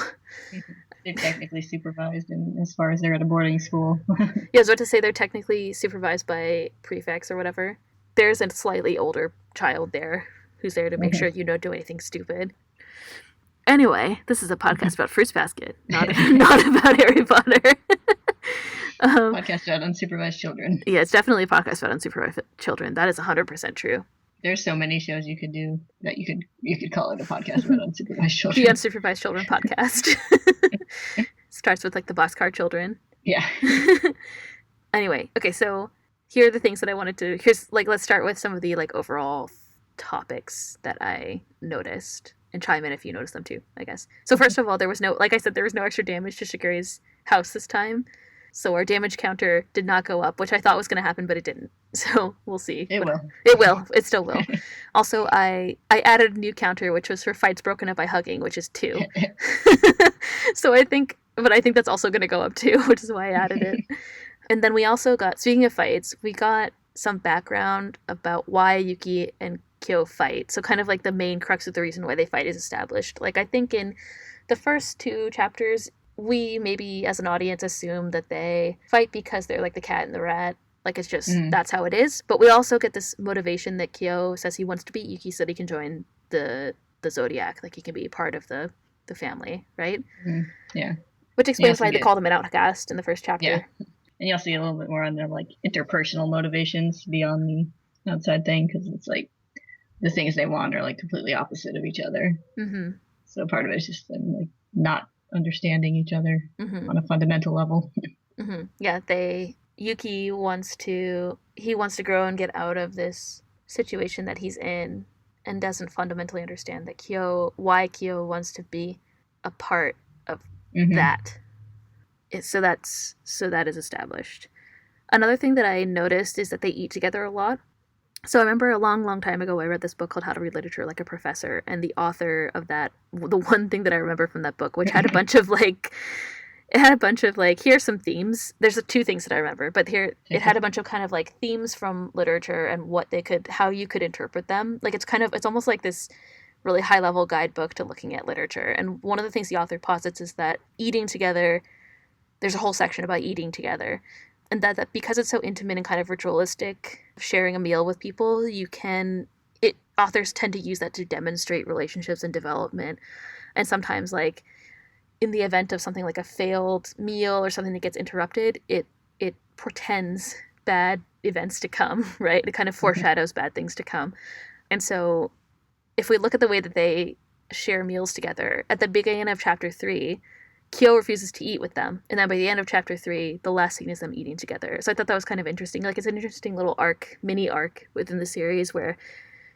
They're technically supervised as far as they're at a boarding school. Yeah, I was about to say they're technically supervised by prefects or whatever. There's a slightly older child there who's there to make sure you don't do anything stupid. Anyway, this is a podcast about Fruits Basket, not about Harry Potter. Podcast about unsupervised children. Yeah, it's definitely a podcast about unsupervised children. That is 100% true. There's so many shows you could do that you could call it a podcast about unsupervised children. The Unsupervised Children podcast. Starts with, like, the Boxcar Children. Yeah. Anyway, okay, so here are the things that I wanted to... let's start with some of the, like, overall topics that I noticed. And chime in if you notice them too, I guess. So first of all, there was no extra damage to Shigure's house this time. So our damage counter did not go up, which I thought was going to happen, but it didn't. So we'll see. It will. It will. It still will. Also, I added a new counter, which was for fights broken up by hugging, which is 2. So I think that's also going to go up too, which is why I added it. And then we also got, speaking of fights, we got some background about why Yuki and Kyo fight. So kind of like the main crux of the reason why they fight is established. Like, I think in the first 2 chapters, we maybe as an audience assume that they fight because they're like the cat and the rat. Like, it's just, that's how it is. But we also get this motivation that Kyo says he wants to beat Yuki so that he can join the zodiac. Like, he can be part of the family, right? Yeah. Which explains why they call them an outcast in the first chapter. Yeah. And you'll see a little bit more on their, like, interpersonal motivations beyond the outside thing, because it's like the things they want are, like, completely opposite of each other. So part of it is just them, like, not understanding each other on a fundamental level. Yeah, Yuki wants to grow and get out of this situation that he's in, and doesn't fundamentally understand that why Kyo wants to be a part of that. So that is established. Another thing that I noticed is that they eat together a lot. So I remember a long, long time ago I read this book called How to Read Literature Like a Professor, and the author of that, the one thing that I remember from that book, which had a bunch of, like, it had a bunch of like, here's some themes. There's two things that I remember, but here it had a bunch of kind of like themes from literature and what they could, how you could interpret them. Like it's almost like this really high level guidebook to looking at literature. And one of the things the author posits is that eating together, there's a whole section about eating together. And that because it's so intimate and kind of ritualistic, sharing a meal with people, authors tend to use that to demonstrate relationships and development. And sometimes, like, in the event of something like a failed meal or something that gets interrupted, it portends bad events to come, right? It kind of foreshadows bad things to come. And so if we look at the way that they share meals together, at the beginning of chapter 3, Kyo refuses to eat with them. And then by the end of chapter 3, the last scene is them eating together. So I thought that was kind of interesting. Like, it's an interesting little mini arc within the series where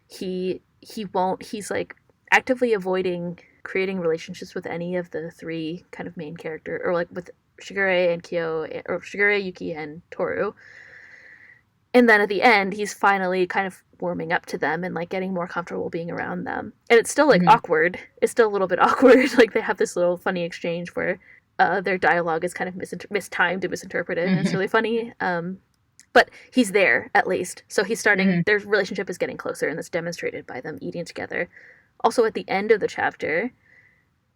he's like actively avoiding creating relationships with any of the three kind of main character, or like with Shigure and Kyo, or Shigure, Yuki, and Toru. And then at the end, he's finally kind of warming up to them and like getting more comfortable being around them. And it's still like awkward. It's still a little bit awkward. Like they have this little funny exchange where their dialogue is kind of mistimed and misinterpreted, and it's really funny. But he's there at least, so he's starting. Their relationship is getting closer, and that's demonstrated by them eating together. Also, at the end of the chapter,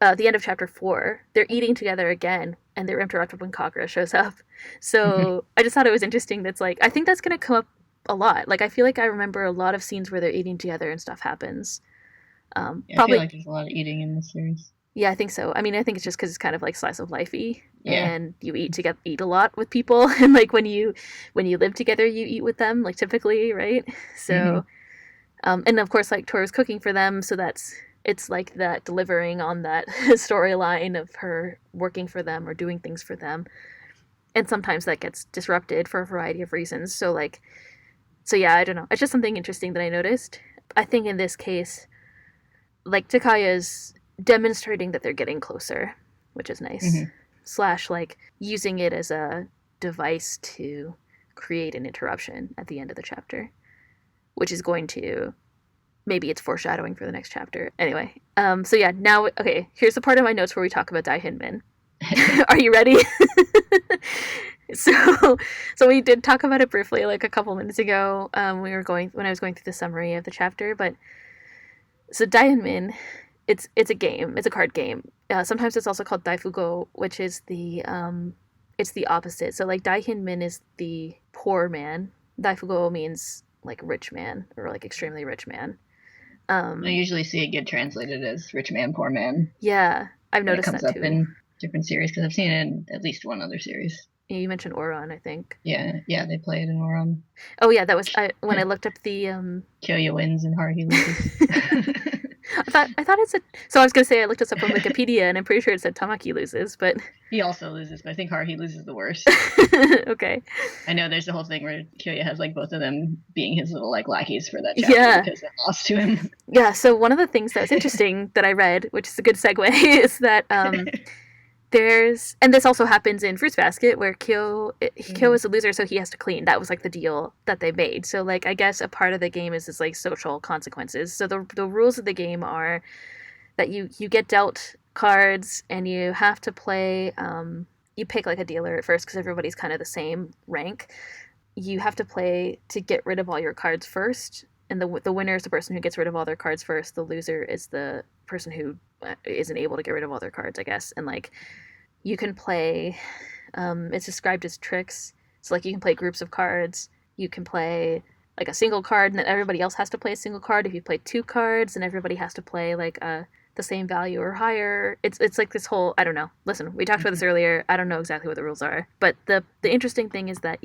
the end of chapter 4, they're eating together again, and they're interrupted when Kagura shows up. So I just thought it was interesting. That's like, I think that's going to come up a lot. Like, I feel like I remember a lot of scenes where they're eating together and stuff happens. Yeah, probably, I feel like there's a lot of eating in this series. Yeah, I think so. I mean, I think it's just because it's kind of like slice of life-y, and you eat a lot with people, and like when you live together, you eat with them, like typically, right? So, and of course, like Toru's cooking for them, so it's like that delivering on that storyline of her working for them or doing things for them, and sometimes that gets disrupted for a variety of reasons. So yeah, I don't know. It's just something interesting that I noticed. I think in this case, like Takaya's demonstrating that they're getting closer, which is nice. / like using it as a device to create an interruption at the end of the chapter, which is going to, maybe it's foreshadowing for the next chapter. Anyway, so yeah, now, okay, here's the part of my notes where we talk about Daihinmin. Are you ready? So we did talk about it briefly like a couple minutes ago when I was going through the summary of the chapter, but so Daihinmin, it's a game. It's a card game. Sometimes it's also called Daifugo, which is it's the opposite. So like Daihinmin is the poor man. Daifugo means like rich man, or like extremely rich man. I usually see it get translated as rich man, poor man. Yeah, I've noticed that too. It comes up in different series because I've seen it in at least one other series. Yeah, you mentioned Oron, I think. Yeah, they play it in Oron. Oh yeah, that was when I looked up the Kyoya wins and Haruhi loses. I thought it said. So I was gonna say I looked this up on Wikipedia, and I'm pretty sure it said Tamaki loses, but he also loses. But I think Haruhi loses the worst. Okay. I know there's the whole thing where Kyoya has like both of them being his little like lackeys for that chapter because they lost to him. Yeah. So one of the things that was interesting that I read, which is a good segue, is that and this also happens in Fruits Basket, where Kyo is a loser, so he has to clean. That was like the deal that they made. So like I guess a part of the game is like social consequences. So the rules of the game are that you get dealt cards and you have to play. You pick like a dealer at first because everybody's kind of the same rank. You have to play to get rid of all your cards first, and the winner is the person who gets rid of all their cards first. The loser is the person who isn't able to get rid of all their cards, I guess. And like you can play, it's described as tricks. So like you can play groups of cards. You can play like a single card, and then everybody else has to play a single card. If you play 2 cards, and everybody has to play like the same value or higher. It's like this whole, I don't know. Listen, we talked about this earlier. I don't know exactly what the rules are, but the interesting thing is that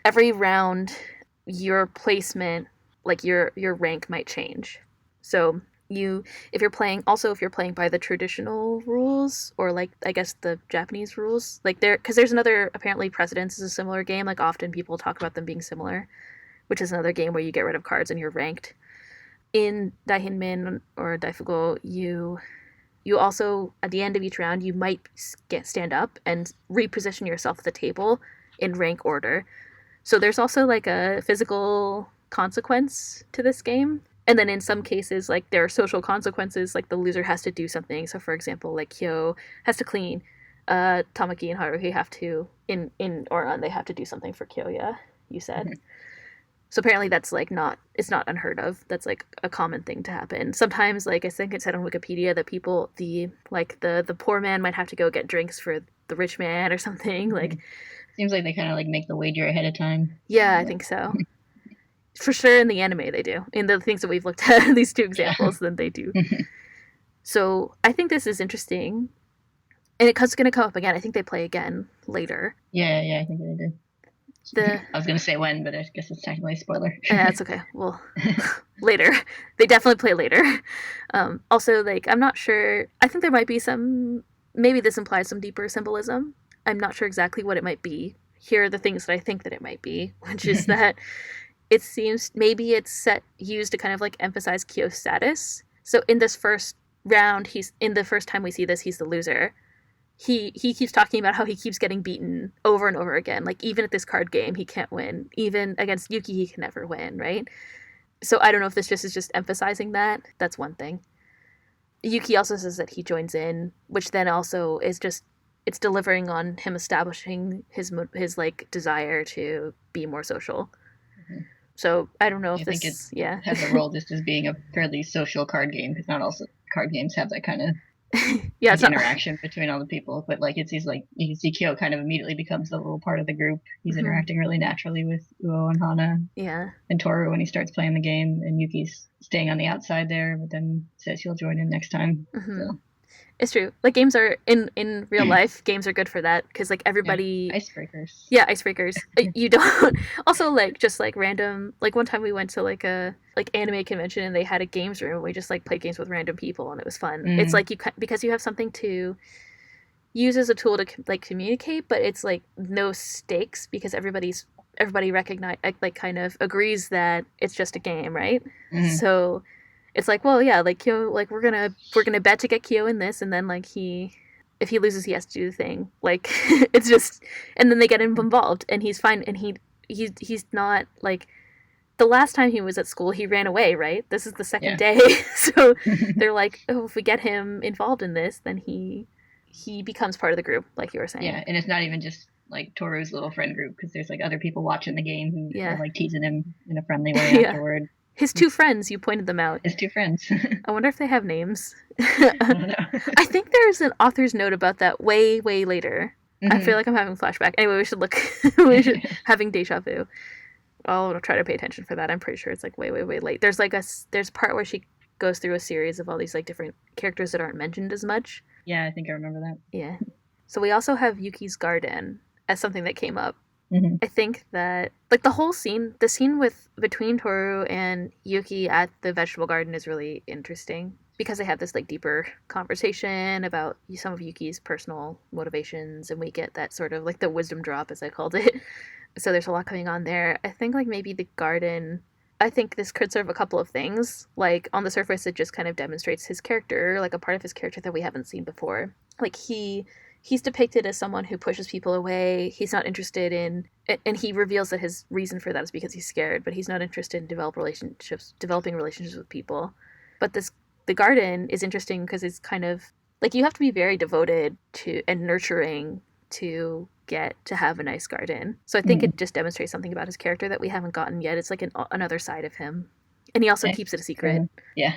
every round, your placement, like your rank might change. So if you're playing by the traditional rules, or like I guess the Japanese rules, like because there's another, apparently Precedence is a similar game. Like often people talk about them being similar, which is another game where you get rid of cards and you're ranked. In Daihinmin or Daifugo, you also, at the end of each round, you might stand up and reposition yourself at the table in rank order. So there's also like a physical consequence to this game. And then in some cases, like there are social consequences, like the loser has to do something. So for example, like Kyo has to clean. Tamaki and Haruhi have to in Oran, they have to do something for Kyoya, you said. So apparently that's like it's not unheard of. That's like a common thing to happen. Sometimes, like I think it said on Wikipedia that people the poor man might have to go get drinks for the rich man or something. Like seems like they kind of like make the wager ahead of time. Yeah, I think so. For sure in the anime they do. In the things that we've looked at, these two examples, then they do. So I think this is interesting. And it's going to come up again. I think they play again later. Yeah, I think they do. I was going to say when, but I guess it's technically a spoiler. Yeah, it's okay. Well, later. They definitely play later. Also, like, I'm not sure. I think there might be maybe this implies some deeper symbolism. I'm not sure exactly what it might be. Here are the things that I think that it might be, which is that it seems maybe it's used to kind of like emphasize Kyo's status. So in this first round, in the first time we see this, he's the loser. He keeps talking about how he keeps getting beaten over and over again. Like, even at this card game, he can't win. Even against Yuki, he can never win, right? So I don't know if this is just emphasizing that. That's one thing. Yuki also says that he joins in, which then also is just, it's delivering on him establishing his like desire to be more social. Mm-hmm. So I don't know if this has a role just as being a fairly social card game, because not all card games have that kind of interaction between all the people, but like it's like you can see Kyo kind of immediately becomes a little part of the group. He's interacting really naturally with Uo and Hana, and Toru when he starts playing the game, and Yuki's staying on the outside there, but then says he'll join in next time. So. It's true. Like, games are in real life. Games are good for that because like everybody icebreakers. Yeah, icebreakers. You don't also like just like random. Like one time we went to like a anime convention and they had a games room. We just like played games with random people and it was fun. It's like because you have something to use as a tool to like communicate, but it's like no stakes because everybody like kind of agrees that it's just a game, right? So. It's like, well, yeah, like Kyo, like we're gonna bet to get Kyo in this, and then like if he loses, he has to do the thing. Like it's just, and then they get him involved, and he's fine, and he's not like the last time he was at school, he ran away, right? This is the second day, so they're like, oh, if we get him involved in this, then he becomes part of the group, like you were saying. Yeah, and it's not even just like Toru's little friend group because there's like other people watching the game who are like teasing him in a friendly way afterward. His two friends, you pointed them out. His two friends. I wonder if they have names. I don't know. I think there's an author's note about that way, way later. I feel like I'm having a flashback. Anyway, we should look. Having deja vu. I'll try to pay attention for that. I'm pretty sure it's like way, way, way late. There's like there's a part where she goes through a series of all these like different characters that aren't mentioned as much. Yeah, I think I remember that. Yeah. So we also have Yuki's garden as something that came up. I think that like the scene between Toru and Yuki at the vegetable garden is really interesting because they have this like deeper conversation about some of Yuki's personal motivations, and we get that sort of like the wisdom drop, as I called it. So there's a lot going on there. I think like maybe the garden, I think this could serve a couple of things. Like on the surface, it just kind of demonstrates his character, like a part of his character that we haven't seen before. Like he's depicted as someone who pushes people away. He's not interested in, and he reveals that his reason for that is because he's scared, but he's not interested in developing relationships with people. But the garden is interesting because it's kind of like you have to be very devoted to and nurturing to get to have a nice garden. So I think it just demonstrates something about his character that we haven't gotten yet. It's like another side of him. And he also keeps it a secret. Yeah.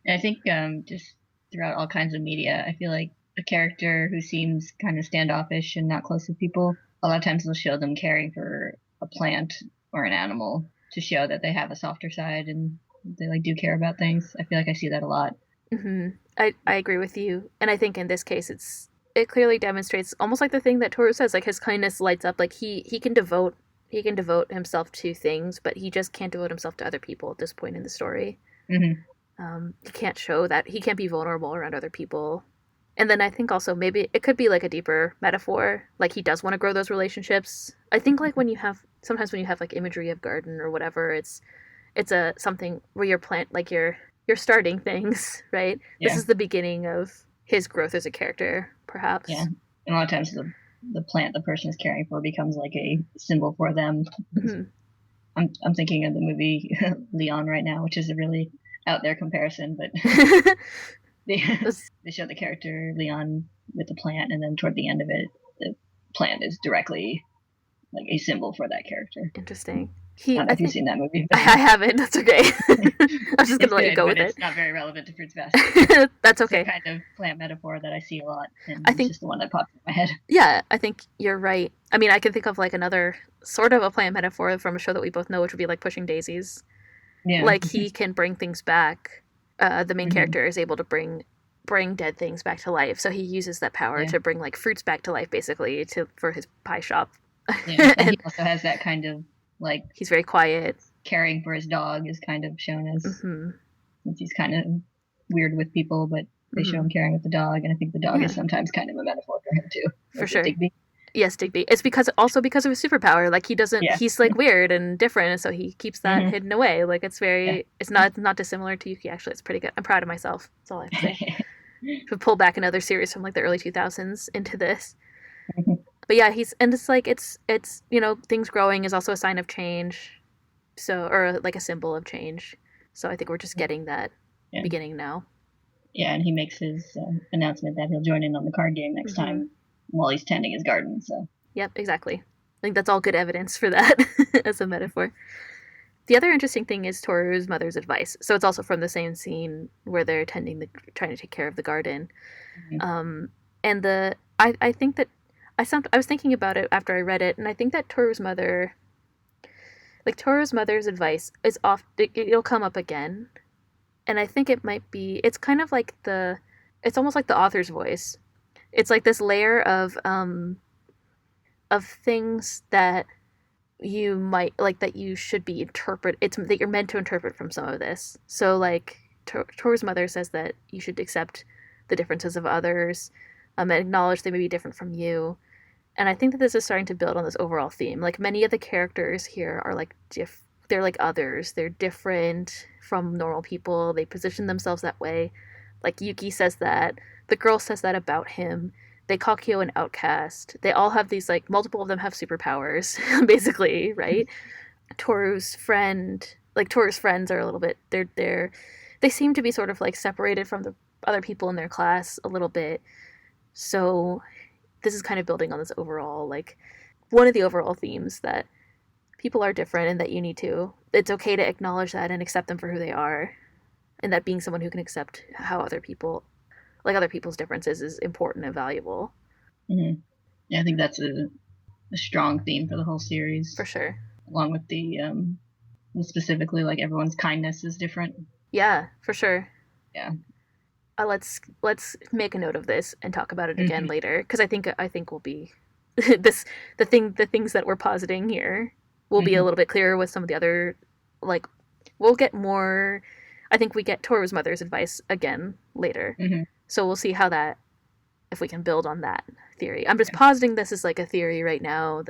And I think just throughout all kinds of media, I feel like a character who seems kind of standoffish and not close with people, a lot of times they'll show them caring for a plant or an animal to show that they have a softer side and they like do care about things. I feel like I see that a lot. I agree with you. And I think in this case it clearly demonstrates almost like the thing that Toru says, like his kindness lights up. Like he can devote himself to things, but he just can't devote himself to other people at this point in the story. He can't show that. He can't be vulnerable around other people. And then I think also maybe it could be like a deeper metaphor. Like he does want to grow those relationships. I think like when you have like imagery of garden or whatever, it's a something where you're starting things, right? Yeah. This is the beginning of his growth as a character, perhaps. Yeah. And a lot of times the plant the person is caring for becomes like a symbol for them. I'm thinking of the movie Leon right now, which is a really out there comparison, but they show the character Leon with the plant, and then toward the end of it, the plant is directly like a symbol for that character. Interesting. I don't know if you've seen that movie. I haven't. That's okay. I'm just gonna let you go with it. It's not very relevant to Fruits Basket. That's okay. It's a kind of plant metaphor that I see a lot, and it's just the one that pops in my head. Yeah, I think you're right. I mean, I can think of like another sort of a plant metaphor from a show that we both know, which would be like Pushing Daisies. Yeah. Like he can bring things back. The main character is able to bring dead things back to life, so he uses that power to bring like fruits back to life, basically, for his pie shop. Yeah, and he also has that kind of like he's very quiet. Caring for his dog is kind of shown as since he's kind of weird with people, but they show him caring with the dog, and I think the dog is sometimes kind of a metaphor for him too. For sure. Digby. Yes, Digby. It's because of his superpower. Like he doesn't. Yeah. He's like weird and different, and so he keeps that hidden away. Like it's very. Yeah. It's not dissimilar to Yuki. Actually, it's pretty good. I'm proud of myself. That's all I have to say. To pull back another series from like the early 2000s into this. But yeah, it's things growing is also a sign of change, or like a symbol of change. So I think we're just getting that beginning now. Yeah, and he makes his announcement that he'll join in on the card game next time while he's tending his garden. So. Yep, exactly. I think that's all good evidence for that as a metaphor. The other interesting thing is Toru's mother's advice. So it's also from the same scene where they're trying to take care of the garden. And I think that I was thinking about it after I read it, and I think that Toru's mother's advice is it'll come up again. And I think it's kind of like it's almost like the author's voice. It's like this layer of things that you might like that you should be that you're meant to interpret from some of this. So like Toru's mother says that you should accept the differences of others, and acknowledge they may be different from you. And I think that this is starting to build on this overall theme. Like many of the characters here are like they're like others. They're different from normal people. They position themselves that way. Like Yuki says that. The girl says that about him. They call Kyo an outcast. They all have these, like, multiple of them have superpowers, basically, right? Toru's friends are a little bit, they seem to be sort of, like, separated from the other people in their class a little bit. So this is kind of building on this overall, like, one of the overall themes that people are different and that you need to, it's okay to acknowledge that and accept them for who they are. And that being someone who can accept how other people's differences is important and valuable. Yeah, I think that's a strong theme for the whole series. For sure. Along with the, specifically, like, everyone's kindness is different. Yeah, for sure. Yeah. Let's make a note of this and talk about it again later, because I think we'll be the things that we're positing here will be a little bit clearer with some of the other, like, we'll get more. I think we get Toru's mother's advice again later. So we'll see if we can build on that theory. I'm just positing this as like a theory right now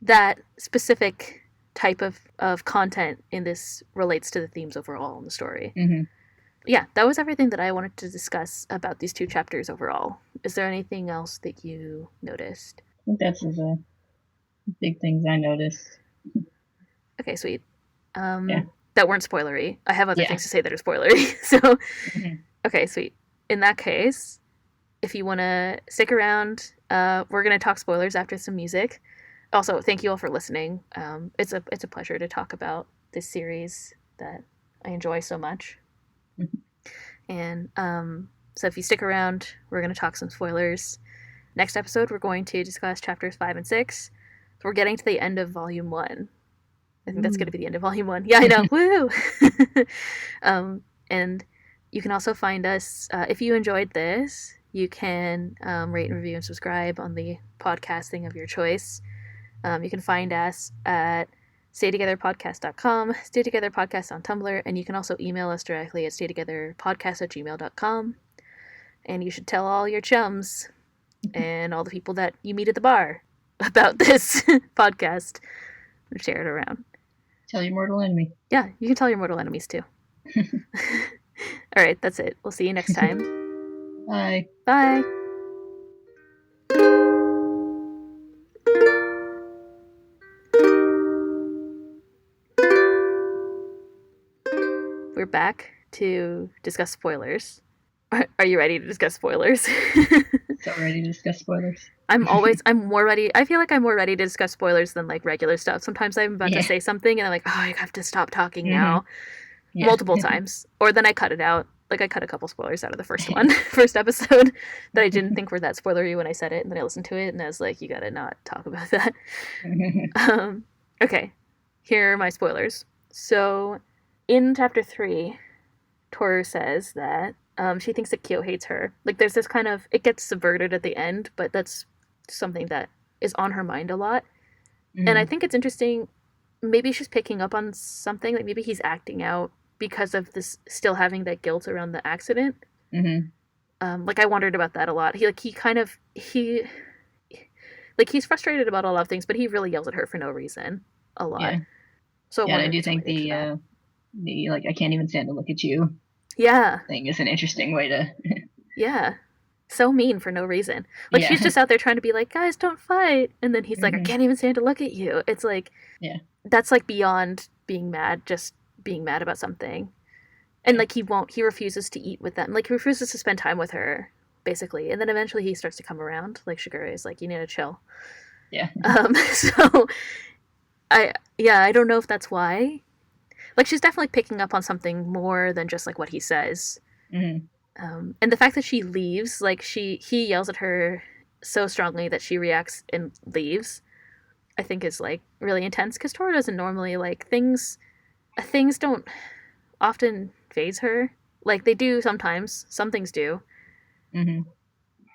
that specific type of content in this relates to the themes overall in the story. Yeah, that was everything that I wanted to discuss about these two chapters overall. Is there anything else that you noticed? I think that's the big things I noticed. Okay, sweet. That weren't spoilery. I have other things to say that are spoilery. So, okay, sweet. In that case, if you want to stick around, we're going to talk spoilers after some music. Also, thank you all for listening. It's a pleasure to talk about this series that I enjoy so much. And so if you stick around, we're going to talk some spoilers. Next episode, we're going to discuss chapters 5 and 6. So we're getting to the end of Volume 1. I think that's going to be the end of Volume 1. Yeah, I know. Woo! And you can also find us, if you enjoyed this, you can rate and review and subscribe on the podcasting of your choice. You can find us at staytogetherpodcast.com, staytogetherpodcast on Tumblr, and you can also email us directly at staytogetherpodcast@gmail.com. And you should tell all your chums and all the people that you meet at the bar about this podcast and share it around. Tell your mortal enemy. Yeah, you can tell your mortal enemies too. All right, that's it. We'll see you next time. Bye. Bye. We're back to discuss spoilers. Are you ready to discuss spoilers? So ready to discuss spoilers. I'm more ready. I feel like I'm more ready to discuss spoilers than like regular stuff. Sometimes I'm about to Yeah. say something and I'm like, oh, I have to stop talking Mm-hmm. now. Yeah. Multiple times. Or then I cut it out. Like I cut a couple spoilers out of the first one, first episode that I didn't think were that spoilery when I said it, and then I listened to it and I was like, you gotta not talk about that. Um, okay, here are my spoilers. So, in chapter 3, Toru says that she thinks that Kyo hates her. Like, there's this kind of, it gets subverted at the end, but that's something that is on her mind a lot. And I think it's interesting. Maybe she's picking up on something. Like, maybe he's acting out because of this, still having that guilt around the accident. Like, I wondered about that a lot. He's frustrated about a lot of things, but he really yells at her for no reason a lot. Yeah. So I do think the like I can't even stand to look at you. Yeah. Thing is an interesting way to. Yeah. So mean for no reason. Like she's just out there trying to be like, guys, don't fight, and then he's like, I can't even stand to look at you. It's like, that's like beyond being mad, just being mad about something. And like he refuses to eat with them. Like he refuses to spend time with her, basically. And then eventually he starts to come around. Like Shigure is like, you need to chill. Yeah. So I don't know if that's why. Like she's definitely picking up on something more than just like what he says. And the fact that she leaves, like he yells at her so strongly that she reacts and leaves, I think is like really intense because Tora doesn't normally like things don't often phase her. Like they do sometimes, some things do.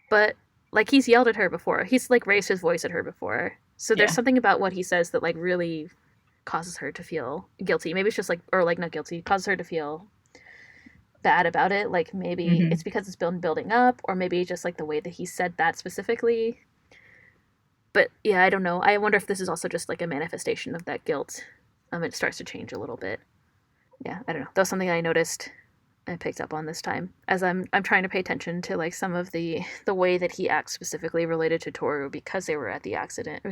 But like he's yelled at her before. He's like raised his voice at her before. So there's something about what he says that like really causes her to feel guilty. Maybe it's just like, or like not guilty, causes her to feel bad about it. Like maybe it's because it's been building up, or maybe just like the way that he said that specifically. But yeah, I don't know. I wonder if this is also just like a manifestation of that guilt. It starts to change a little bit. Yeah, I don't know. That was something I noticed and picked up on this time as I'm trying to pay attention to like some of the way that he acts specifically related to Toru because he was at the accident,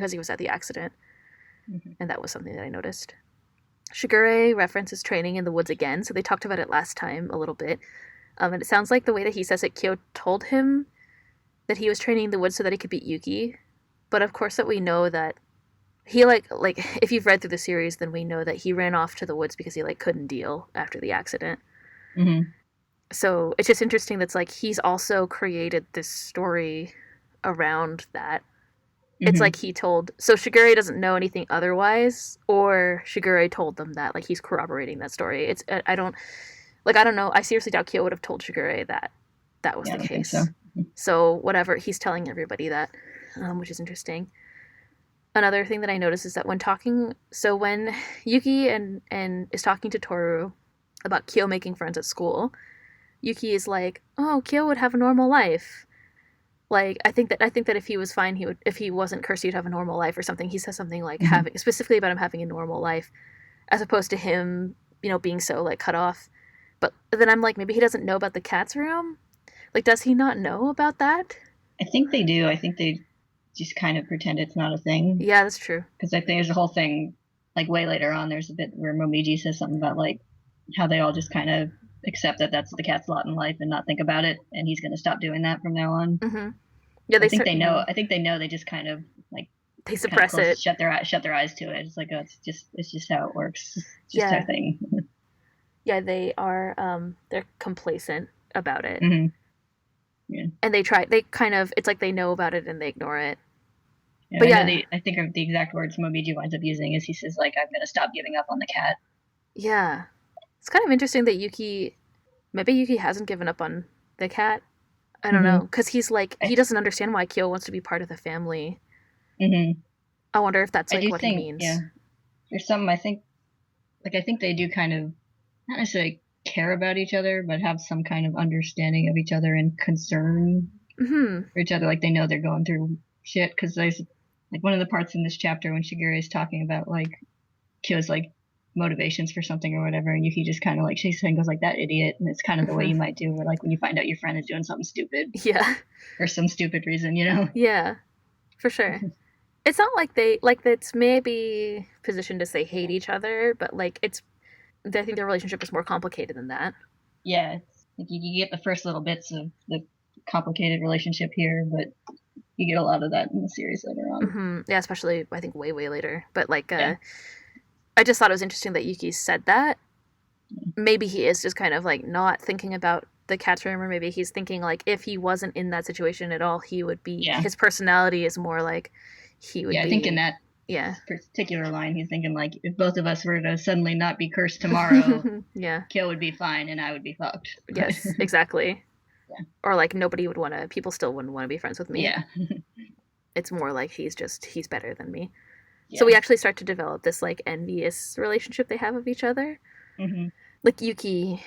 and that was something that I noticed. Shigure references training in the woods again, so they talked about it last time a little bit. And it sounds like the way that he says it, Kyo told him that he was training in the woods so that he could beat Yuki. But of course that we know that he like if you've read through the series, then we know that he ran off to the woods because he like couldn't deal after the accident. So it's just interesting that's like he's also created this story around that. It's like he told, so Shigure doesn't know anything otherwise, or Shigure told them that, like he's corroborating that story. It's I don't know. I seriously doubt Kyo would have told Shigure that was the case. So whatever, he's telling everybody that, which is interesting. Another thing that I noticed is that when Yuki and is talking to Toru about Kyo making friends at school, Yuki is like, "Oh, Kyo would have a normal life." Like I think that if he was fine, if he wasn't cursed, he'd have a normal life or something. He says something like having specifically about him having a normal life, as opposed to him, being so like cut off. But then I'm like, maybe he doesn't know about the cat's room. Like, does he not know about that? I think they do. I think they just kind of pretend it's not a thing. Yeah, that's true. Because I think there's a whole thing, like way later on, there's a bit where Momiji says something about like how they all just kind of accept that that's the cat's lot in life and not think about it, and he's going to stop doing that from now on. Yeah, I think they know. I think they know. They just kind of like they suppress it, shut their eyes to it. It's like it's just how it works. It's just their thing. Yeah, they are. They're complacent about it. Yeah. And they kind of, it's like they know about it and they ignore it. Yeah, but I think the exact words Momiji winds up using is he says like, "I'm going to stop giving up on the cat." Yeah, it's kind of interesting that maybe Yuki hasn't given up on the cat. I don't know, because he's like, he doesn't understand why Kyo wants to be part of the family. I wonder if that's like what he means. Yeah, there's some. I think they do kind of not necessarily care about each other, but have some kind of understanding of each other and concern for each other. Like they know they're going through shit, because there's like one of the parts in this chapter when Shigure is talking about like Kyo's like motivations for something or whatever, and Yuki just kind of like shakes his head and goes like, "That idiot," and it's kind of the way you might do where like when you find out your friend is doing something stupid, for some stupid reason, Yeah, for sure. It's not like it's maybe positioned as they hate each other, but like I think their relationship is more complicated than that. Yeah, Like you get the first little bits of the complicated relationship here, but you get a lot of that in the series later on. Mm-hmm. Yeah, especially I think way later. But like, Yeah. I just thought it was interesting that Yuki said that. Maybe he is just kind of like not thinking about the cat's room, or maybe he's thinking like if he wasn't in that situation at all, he would be. Yeah. His personality is more like he would be. I think in that particular line, he's thinking like if both of us were to suddenly not be cursed tomorrow, Kyo would be fine and I would be fucked. Yes, exactly. Yeah. Or like nobody would want to. People still wouldn't want to be friends with me. Yeah. It's more like he's better than me. Yeah. So we actually start to develop this like envious relationship they have of each other. Mm-hmm. Like Yuki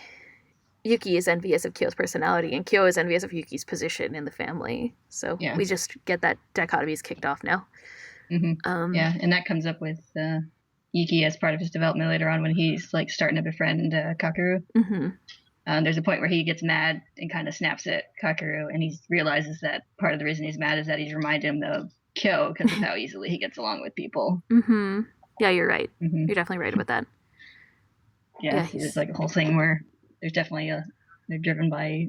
is envious of Kyo's personality, and Kyo is envious of Yuki's position in the family. So we just get that dichotomies kicked off now. Mm-hmm. And that comes up with Yuki as part of his development later on when he's like starting to befriend Kakeru. Mm-hmm. There's a point where he gets mad and kind of snaps at Kakeru, and he realizes that part of the reason he's mad is that he's reminded him of Kyo because of how easily he gets along with people. Mm-hmm. Yeah, you're right. Mm-hmm. You're definitely right about that. Yeah, there's like a whole thing where there's definitely they're driven by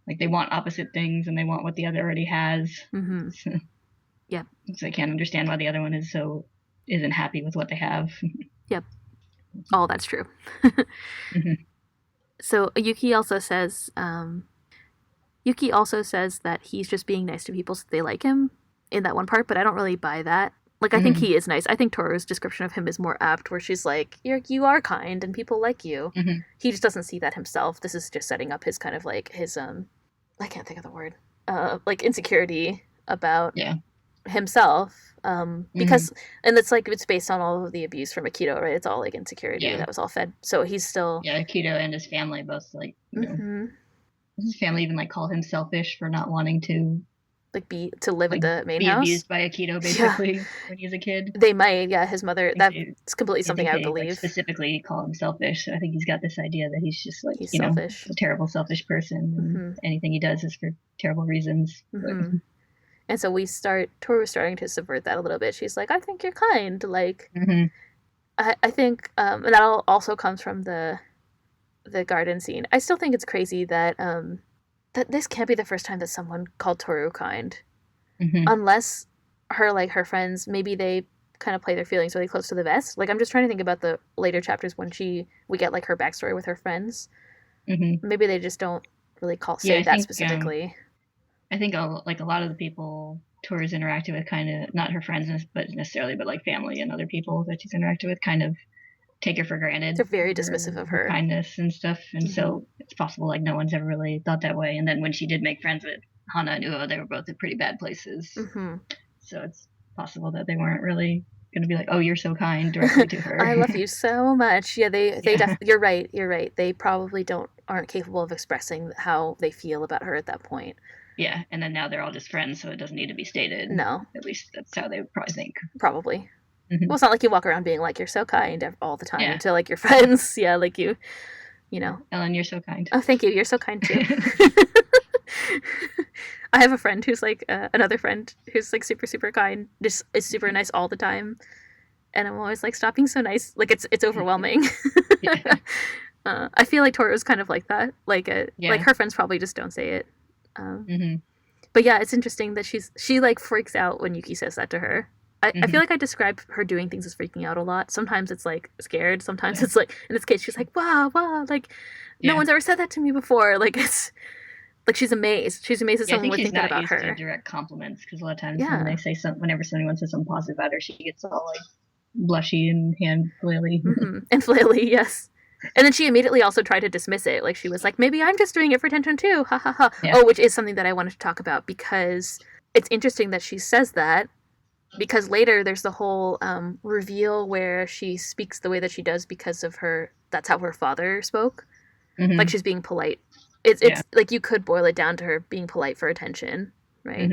like they want opposite things and they want what the other already has. Mm-hmm. So, yeah. So they can't understand why the other one isn't happy with what they have. Yep. Oh, that's true. Mm-hmm. So Yuki also says that he's just being nice to people so they like him in that one part, but I don't really buy that. Like, I think he is nice. I think Toru's description of him is more apt, where she's like, you are kind and people like you. Mm-hmm. He just doesn't see that himself. This is just setting up his kind of like his, I can't think of the word, like insecurity about himself. Because, and it's like, it's based on all of the abuse from Akito, right? It's all like insecurity that was all fed. So he's still. Yeah, Akito and his family both like, you know, his family even like call him selfish for not wanting to. Like to live at the main house? Be abused by Akito, basically, when he's a kid. They might, his mother, that's completely something I would believe. Like, specifically call him selfish, so I think he's got this idea that he's just like, he's selfish. A terrible, selfish person, and anything he does is for terrible reasons. Mm-hmm. And so Toru's starting to subvert that a little bit. She's like, I think you're kind, like, I think, and that also comes from the garden scene. I still think it's crazy that, that this can't be the first time that someone called Toru kind. Unless her friends, maybe they kind of play their feelings really close to the vest. Like, I'm just trying to think about the later chapters when we get like her backstory with her friends. Maybe they just don't really say that specifically. I think a lot of the people Toru's interacted with, kind of not her friends, but like family and other people that she's interacted with, kind of take her for granted. They're very dismissive of her kindness and stuff, and so it's possible like no one's ever really thought that way. And then when she did make friends with Hana and Uo, they were both at pretty bad places. So it's possible that they weren't really going to be like, "Oh, you're so kind," directly to her. I love you so much. Yeah, you're right. You're right. They probably aren't capable of expressing how they feel about her at that point. Yeah, and then now they're all just friends, so it doesn't need to be stated. No, at least that's how they would probably think. Probably. Well, it's not like you walk around being like, you're so kind all the time to like your friends. Yeah, like you know. Ellen, you're so kind. Oh, thank you. You're so kind too. I have a friend who's like, another friend who's like super, super kind. Just is super nice all the time. And I'm always like, stop being so nice. Like it's overwhelming. I feel like Toru's kind of like that. Like like her friends probably just don't say it. But yeah, it's interesting that she like freaks out when Yuki says that to her. I feel like I describe her doing things as freaking out a lot. Sometimes it's like scared. Sometimes it's like, in this case, she's like, wow, like no one's ever said that to me before. Like it's like she's amazed. She's amazed that someone would think that about her. She's not used to direct compliments because a lot of times when they say whenever someone says something positive about her, she gets all like blushy and hand flaily. And flaily, yes. And then she immediately also tried to dismiss it. Like she was like, maybe I'm just doing it for attention too. Ha ha ha. Yeah. Oh, which is something that I wanted to talk about because it's interesting that she says that. Because later there's the whole reveal where she speaks the way that she does because of that's how her father spoke. Like she's being polite. It's like you could boil it down to her being polite for attention, right?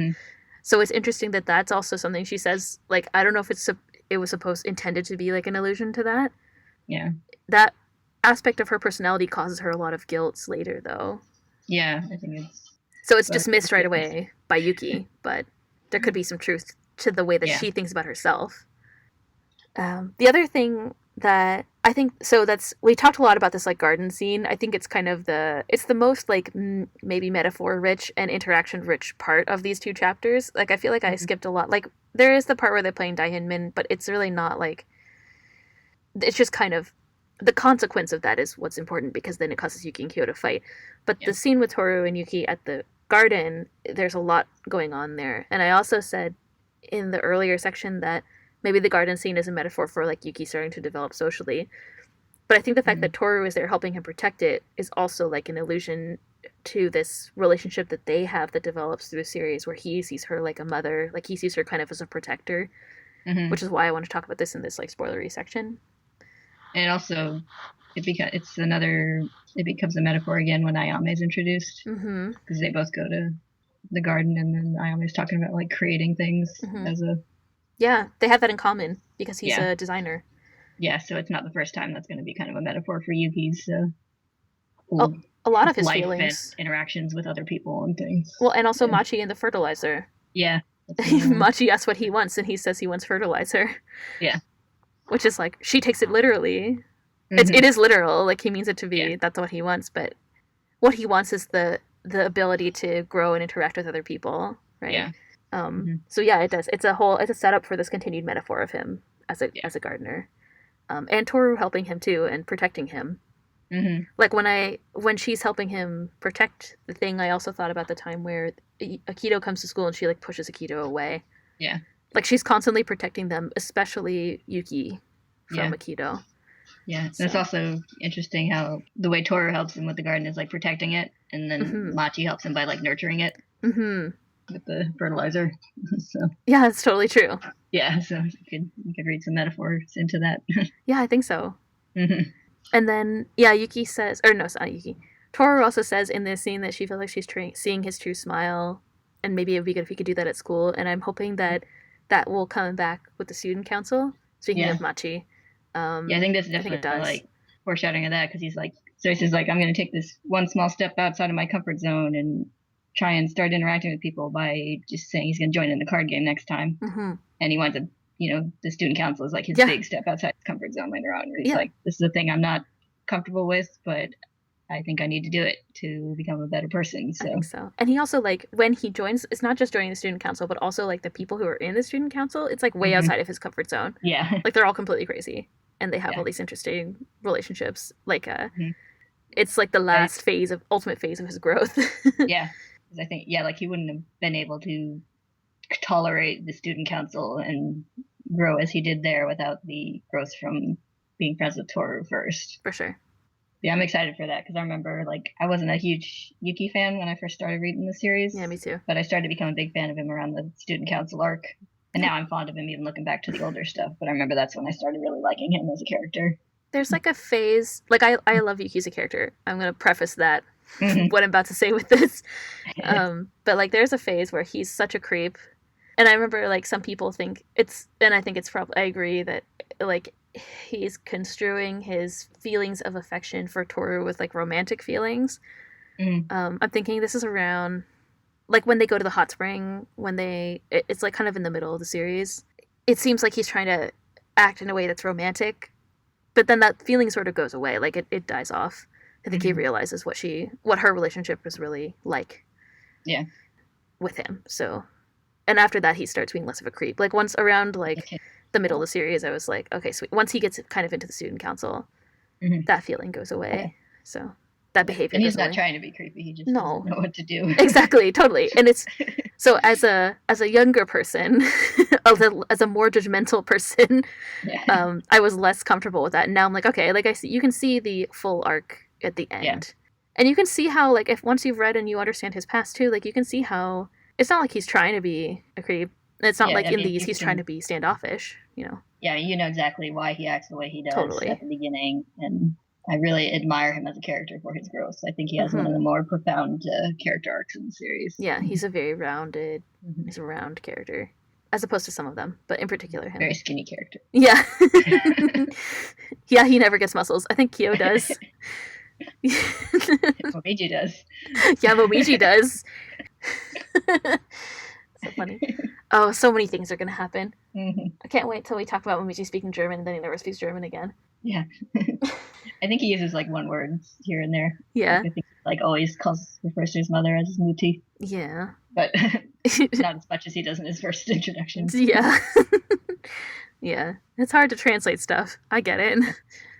So it's interesting that that's also something she says. Like, I don't know if it was intended to be like an allusion to that. Yeah. That aspect of her personality causes her a lot of guilt later, though. Yeah, I think it's... So it's dismissed right away by Yuki, but there could be some truth to the way that she thinks about herself. The other thing that I think so. We talked a lot about this like garden scene. I think it's kind of it's the most like maybe metaphor rich and interaction rich part of these two chapters. Like I feel like I skipped a lot. Like there is the part where they're playing Daehyunmin, but it's really not like, it's just kind of the consequence of that is what's important, because then it causes Yuki and Kyo to fight. But the scene with Toru and Yuki at the garden, there's a lot going on there. And I also said in the earlier section that maybe the garden scene is a metaphor for like Yuki starting to develop socially. But I think the fact that Toru is there helping him protect it is also like an allusion to this relationship that they have that develops through the series, where he sees her like a mother, like he sees her kind of as a protector, which is why I want to talk about this in this like spoilery section. And also, it becomes a metaphor again when Ayame is introduced, because they both go to the garden, and then Ayame is talking about like creating things as a. Yeah, they have that in common because he's a designer. Yeah, so it's not the first time that's going to be kind of a metaphor for Yuki's a lot of his life feelings, and interactions with other people and things. Well, and also Machi and the fertilizer. Yeah. Machi asks what he wants, and he says he wants fertilizer. Yeah. Which is like, she takes it literally. It is literal, like he means it to be, that's what he wants, but what he wants is the ability to grow and interact with other people, right? Yeah. So yeah, it does. It's a setup for this continued metaphor of him as a gardener. And Toru helping him too and protecting him. Like when she's helping him protect the thing, I also thought about the time where Akito comes to school and she like pushes Akito away. Yeah. Like she's constantly protecting them, especially Yuki from Akito. Yeah, so. It's also interesting how the way Toru helps him with the garden is like protecting it, and then Machi helps him by like nurturing it with the fertilizer. So yeah, that's totally true. Yeah, so you could read some metaphors into that. Yeah, I think so. And then Yuki says, or no, it's not Yuki. Toru also says in this scene that she feels like she's seeing his true smile, and maybe it would be good if he could do that at school. And I'm hoping that will come back with the student council. Speaking of Machi. I think this is definitely like foreshadowing of that, because he's like, so he says like, I'm going to take this one small step outside of my comfort zone and try and start interacting with people by just saying he's going to join in the card game next time. And he wants to, the student council is like his big step outside his comfort zone later on, where he's like, this is a thing I'm not comfortable with, but I think I need to do it to become a better person. So. I think so. And he also, like, when he joins, it's not just joining the student council, but also like the people who are in the student council, it's like way outside of his comfort zone. Yeah. Like they're all completely crazy. And they have all these interesting relationships. Like, it's like the ultimate phase of his growth. Yeah. Because I think, like he wouldn't have been able to tolerate the student council and grow as he did there without the growth from being friends with Toru first. For sure. Yeah, I'm excited for that, because I remember, like, I wasn't a huge Yuki fan when I first started reading the series. Yeah, me too. But I started to become a big fan of him around the student council arc. And now I'm fond of him even looking back to the older stuff. But I remember that's when I started really liking him as a character. There's like a phase, like I love Yuki as a character. I'm going to preface that, what I'm about to say with this. But like there's a phase where he's such a creep. And I remember like some people think and I think it's probably, I agree that like he's construing his feelings of affection for Toru with like romantic feelings. I'm thinking this is around like when they go to the hot spring, it's like kind of in the middle of the series. It seems like he's trying to act in a way that's romantic, but then that feeling sort of goes away. Like it dies off. I think he realizes what her relationship was really like. Yeah. With him. So, and after that, he starts being less of a creep. Like once around like the middle of the series, I was like, okay, sweet. Once he gets kind of into the student council, that feeling goes away. So that behavior. And he's not trying to be creepy. He just doesn't know what to do. Exactly, totally. And it's so as a younger person, as a more judgmental person, I was less comfortable with that. And now I'm like, okay, like you can see the full arc at the end, and you can see how like if once you've read and you understand his past too, like you can see how it's not like he's trying to be a creep. It's not like in these he's trying to be standoffish. Yeah, you know exactly why he acts the way he does at the beginning, and I really admire him as a character for his growth. I think he has one of the more profound character arcs in the series. Yeah, he's a very rounded, he's a round character, as opposed to some of them, but in particular him. Very skinny character. Yeah. Yeah, he never gets muscles. I think Kyo does. Momiji does. Yeah, Momiji does. So funny. Oh, so many things are going to happen. I can't wait till we talk about Momiji speaking German and then he never speaks German again. Yeah. I think he uses like one word here and there. Like, Yeah. I think he like always refers to his mother as Muti, Yeah. but not as much as he does in his first introduction. Yeah. Yeah. It's hard to translate stuff. I get it.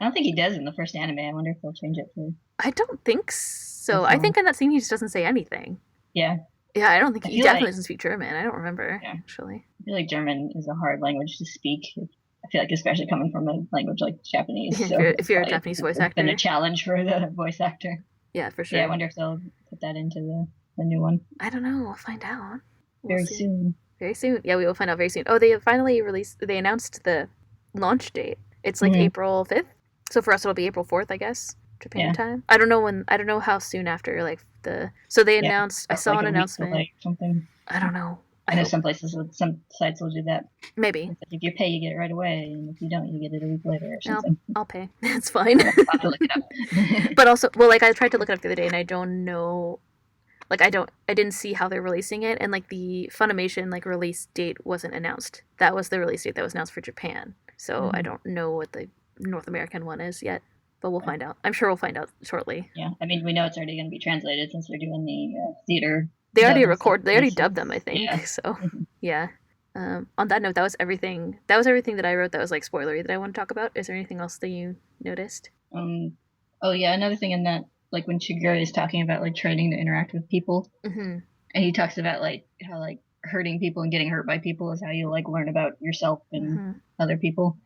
I don't think he does in the first anime. I wonder if they'll change it for I don't think so. this I one. think in that scene he just doesn't say anything. Yeah. Yeah, I don't think I he feel definitely like doesn't speak German. I don't remember, yeah. actually. I feel like German is a hard language to speak. I feel like especially coming from a language like Japanese, so If you're a probably Japanese voice been actor. a challenge for the voice actor. Yeah, for Yeah, I sure. wonder if they'll put that into the new one. I don't know. We'll find out. We'll Very see. soon. Very soon. Yeah, we will find out very soon. Oh, they finally released. They announced the launch date. It's like April 5th. So for us, it'll be April 4th, I guess, Japan time. I don't know when. I don't know how soon after. Like the. So they announced. I saw like an a announcement. Week or something. I don't know. I know some places, some sites will do that. Maybe. It's like if you pay, you get it right away, and if you don't, you get it a week later or something. I'll pay. It's fine. I'll have to look it up. But also, well, like I tried to look it up the other day, and I don't know. Like I didn't see how they're releasing it, and like the Funimation like release date wasn't announced. That was the release date that was announced for Japan. So I don't know what the North American one is yet, but we'll find out. I'm sure we'll find out shortly. Yeah, I mean, we know it's already going to be translated since they're doing the theater. They already dubbed them, I think. Yeah. So yeah. On that note, that was everything. That was everything that I wrote. That was like spoilery that I want to talk about. Is there anything else that you noticed? Oh yeah, another thing in that, like when Shigeru is talking about like training to interact with people, and he talks about like how like hurting people and getting hurt by people is how you like learn about yourself and other people.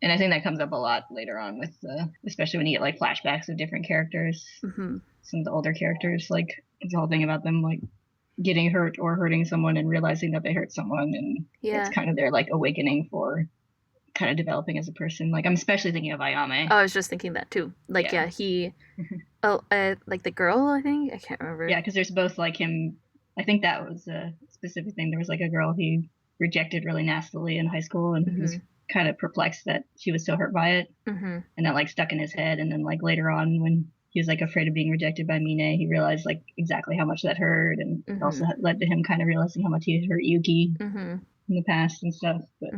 And I think that comes up a lot later on with, especially when you get like flashbacks of different characters, some of the older characters, like the whole thing about them like getting hurt or hurting someone and realizing that they hurt someone, and it's kind of their like awakening for kind of developing as a person. Like I'm especially thinking of Ayame. Oh, I was just thinking that too. Like he, like the girl, I think I can't remember. Yeah, because there's both like him. I think that was a specific thing. There was like a girl he rejected really nastily in high school, and he was kind of perplexed that she was so hurt by it, and that like stuck in his head. And then like later on, when he was like afraid of being rejected by Mine, he realized like exactly how much that hurt, and it also led to him kind of realizing how much he had hurt Yuki in the past and stuff. But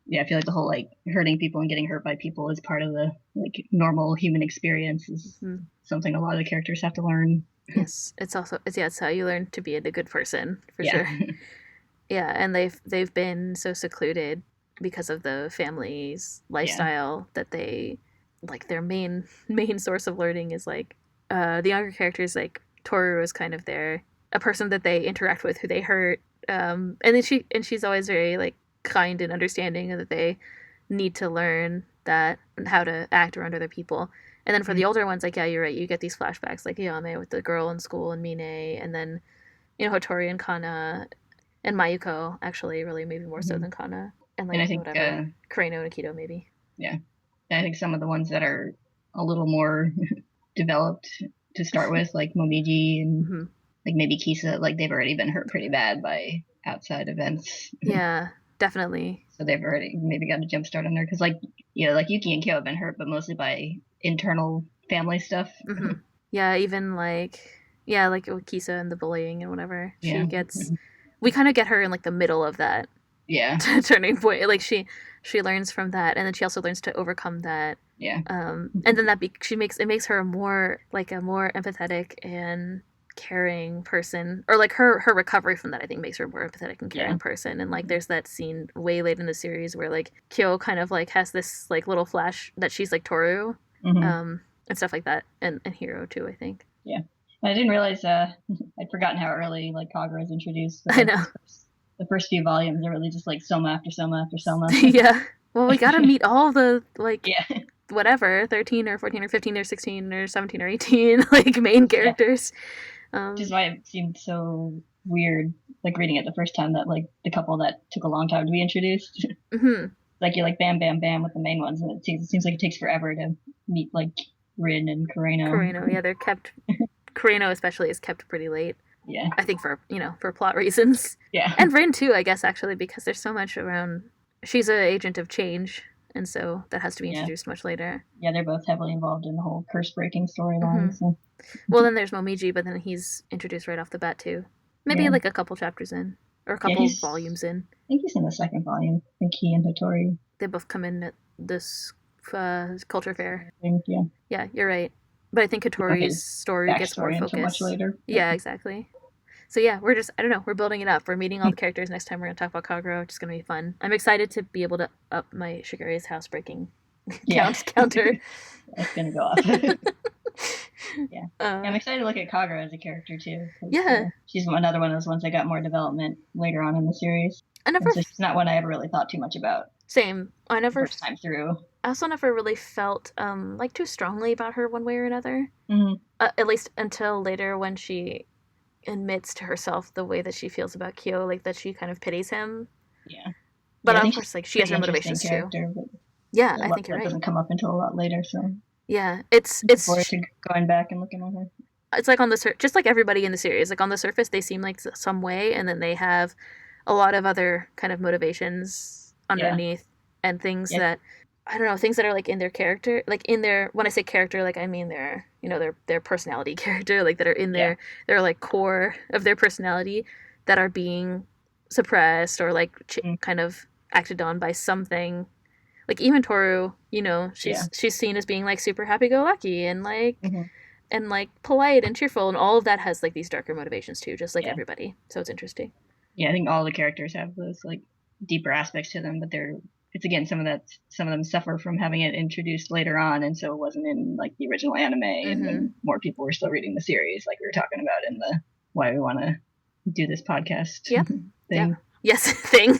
yeah, I feel like the whole like hurting people and getting hurt by people is part of the like normal human experience. Is something a lot of the characters have to learn. Yes, it's how you learn to be a good person for sure. Yeah, and they've been so secluded because of the family's lifestyle that they like their main source of learning is like the younger characters, like Toru is kind of a person that they interact with who they hurt, and then she's always very like kind and understanding, and that they need to learn that how to act around other people. And then for the older ones, like yeah, you're right, you get these flashbacks like Yame with the girl in school and Mine, and then Hotori and Kana and Mayuko, actually really maybe more so than Kana. And like, and I think Kureno and Akito, maybe. Yeah. And I think some of the ones that are a little more developed to start with, like Momiji and like maybe Kisa, like they've already been hurt pretty bad by outside events. Yeah, definitely. So they've already maybe got a jump start on there. Because like, like Yuki and Kyo have been hurt, but mostly by internal family stuff. Yeah, even like, like with Kisa and the bullying and whatever. She gets, we kind of get her in like the middle of that. Yeah. Turning point. Like she learns from that, and then she also learns to overcome that. Yeah. And then it makes her a more empathetic and caring person, or like her recovery from that, I think, makes her a more empathetic and caring person. And like there's that scene way late in the series where like Kyo kind of like has this like little flash that she's like Toru, and stuff like that, and Hiro too, I think. Yeah. I didn't realize I'd forgotten how early like Kagura is introduced. I know. The first few volumes are really just like Soma after Soma after Soma. Yeah. Well, we gotta meet all the like whatever 13 or 14 or 15 or 16 or 17 or 18 like main characters. Which is why it seemed so weird, like reading it the first time, that like the couple that took a long time to be introduced. Like you're like bam bam bam with the main ones, and it seems like it takes forever to meet like Rin and Kureno. Yeah, they're kept. Kureno especially is kept pretty late. Yeah. I think for plot reasons. Yeah. And Rin too, I guess, actually, because there's so much around. She's an agent of change, and so that has to be introduced much later. Yeah, they're both heavily involved in the whole curse breaking storyline. So. Well, then there's Momiji, but then he's introduced right off the bat too. Maybe like a couple chapters in, or a couple volumes in. I think he's in the second volume. I think he and Hattori. They both come in at this culture fair. Yeah. Yeah, you're right. But I think Katori's story gets more focus. Much later. Yeah, exactly. So yeah, we're just, I don't know, we're building it up. We're meeting all the characters. Next time we're going to talk about Kagura, which is going to be fun. I'm excited to be able to up my Shigeru's housebreaking counter. That's going to go off. Yeah. I'm excited to look at Kagura as a character too. Yeah. She's another one of those ones that got more development later on in the series. So she's not one I ever really thought too much about. Same. I never first time through. I also never really felt like too strongly about her one way or another. Mm-hmm. At least until later when she admits to herself the way that she feels about Kyo, like that she kind of pities him. Yeah. But of course, like she has her motivations too. Yeah, I think you're right. It doesn't come up until a lot later, so. Yeah, it's forward to going back and looking at her. It's like on the just like everybody in the series, like on the surface they seem like some way, and then they have a lot of other kind of motivations underneath and things that I don't know, things that are like in their character, like in their, when I say character, like I mean their, you know, their personality character, like that are in their like core of their personality that are being suppressed or like kind of acted on by something. Like even Toru, you know, she's seen as being like super happy-go-lucky and like and like polite and cheerful, and all of that has like these darker motivations too, just like everybody. So it's interesting. Yeah, I think all the characters have those like deeper aspects to them, but it's again some of them suffer from having it introduced later on, and so it wasn't in like the original anime, and then more people were still reading the series, like we were talking about in the why we want to do this podcast. Thing. Yep. Yes, thing.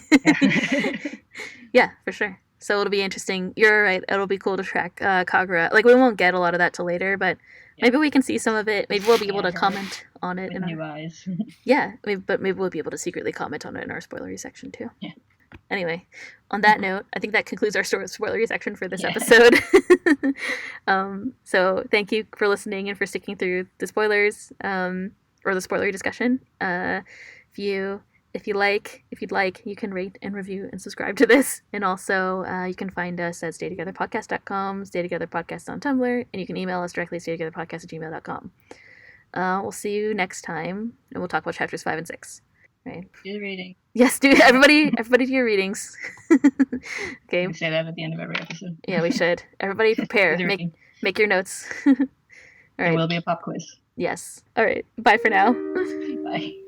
Yeah, for sure. So it'll be interesting. You're right. It'll be cool to track Kagura. Like we won't get a lot of that till later, but maybe we can see some of it. Maybe we'll be able to comment on it. With new eyes. But maybe we'll be able to secretly comment on it in our spoilery section too. Yeah. Anyway, on that note, I think that concludes our spoilery section for this episode. So thank you for listening and for sticking through the spoilers or the spoilery discussion. If you'd like, you can rate and review and subscribe to this. And also, you can find us at staytogetherpodcast.com, staytogetherpodcast on Tumblr, and you can email us directly at staytogetherpodcast@gmail.com. We'll see you next time, and we'll talk about chapters 5 and 6. Right? Do the reading. Yes, do everybody do your readings. Okay. We say that at the end of every episode. Yeah, we should. Everybody prepare. Make your notes. All right. There will be a pop quiz. Yes. All right. Bye for now. Bye.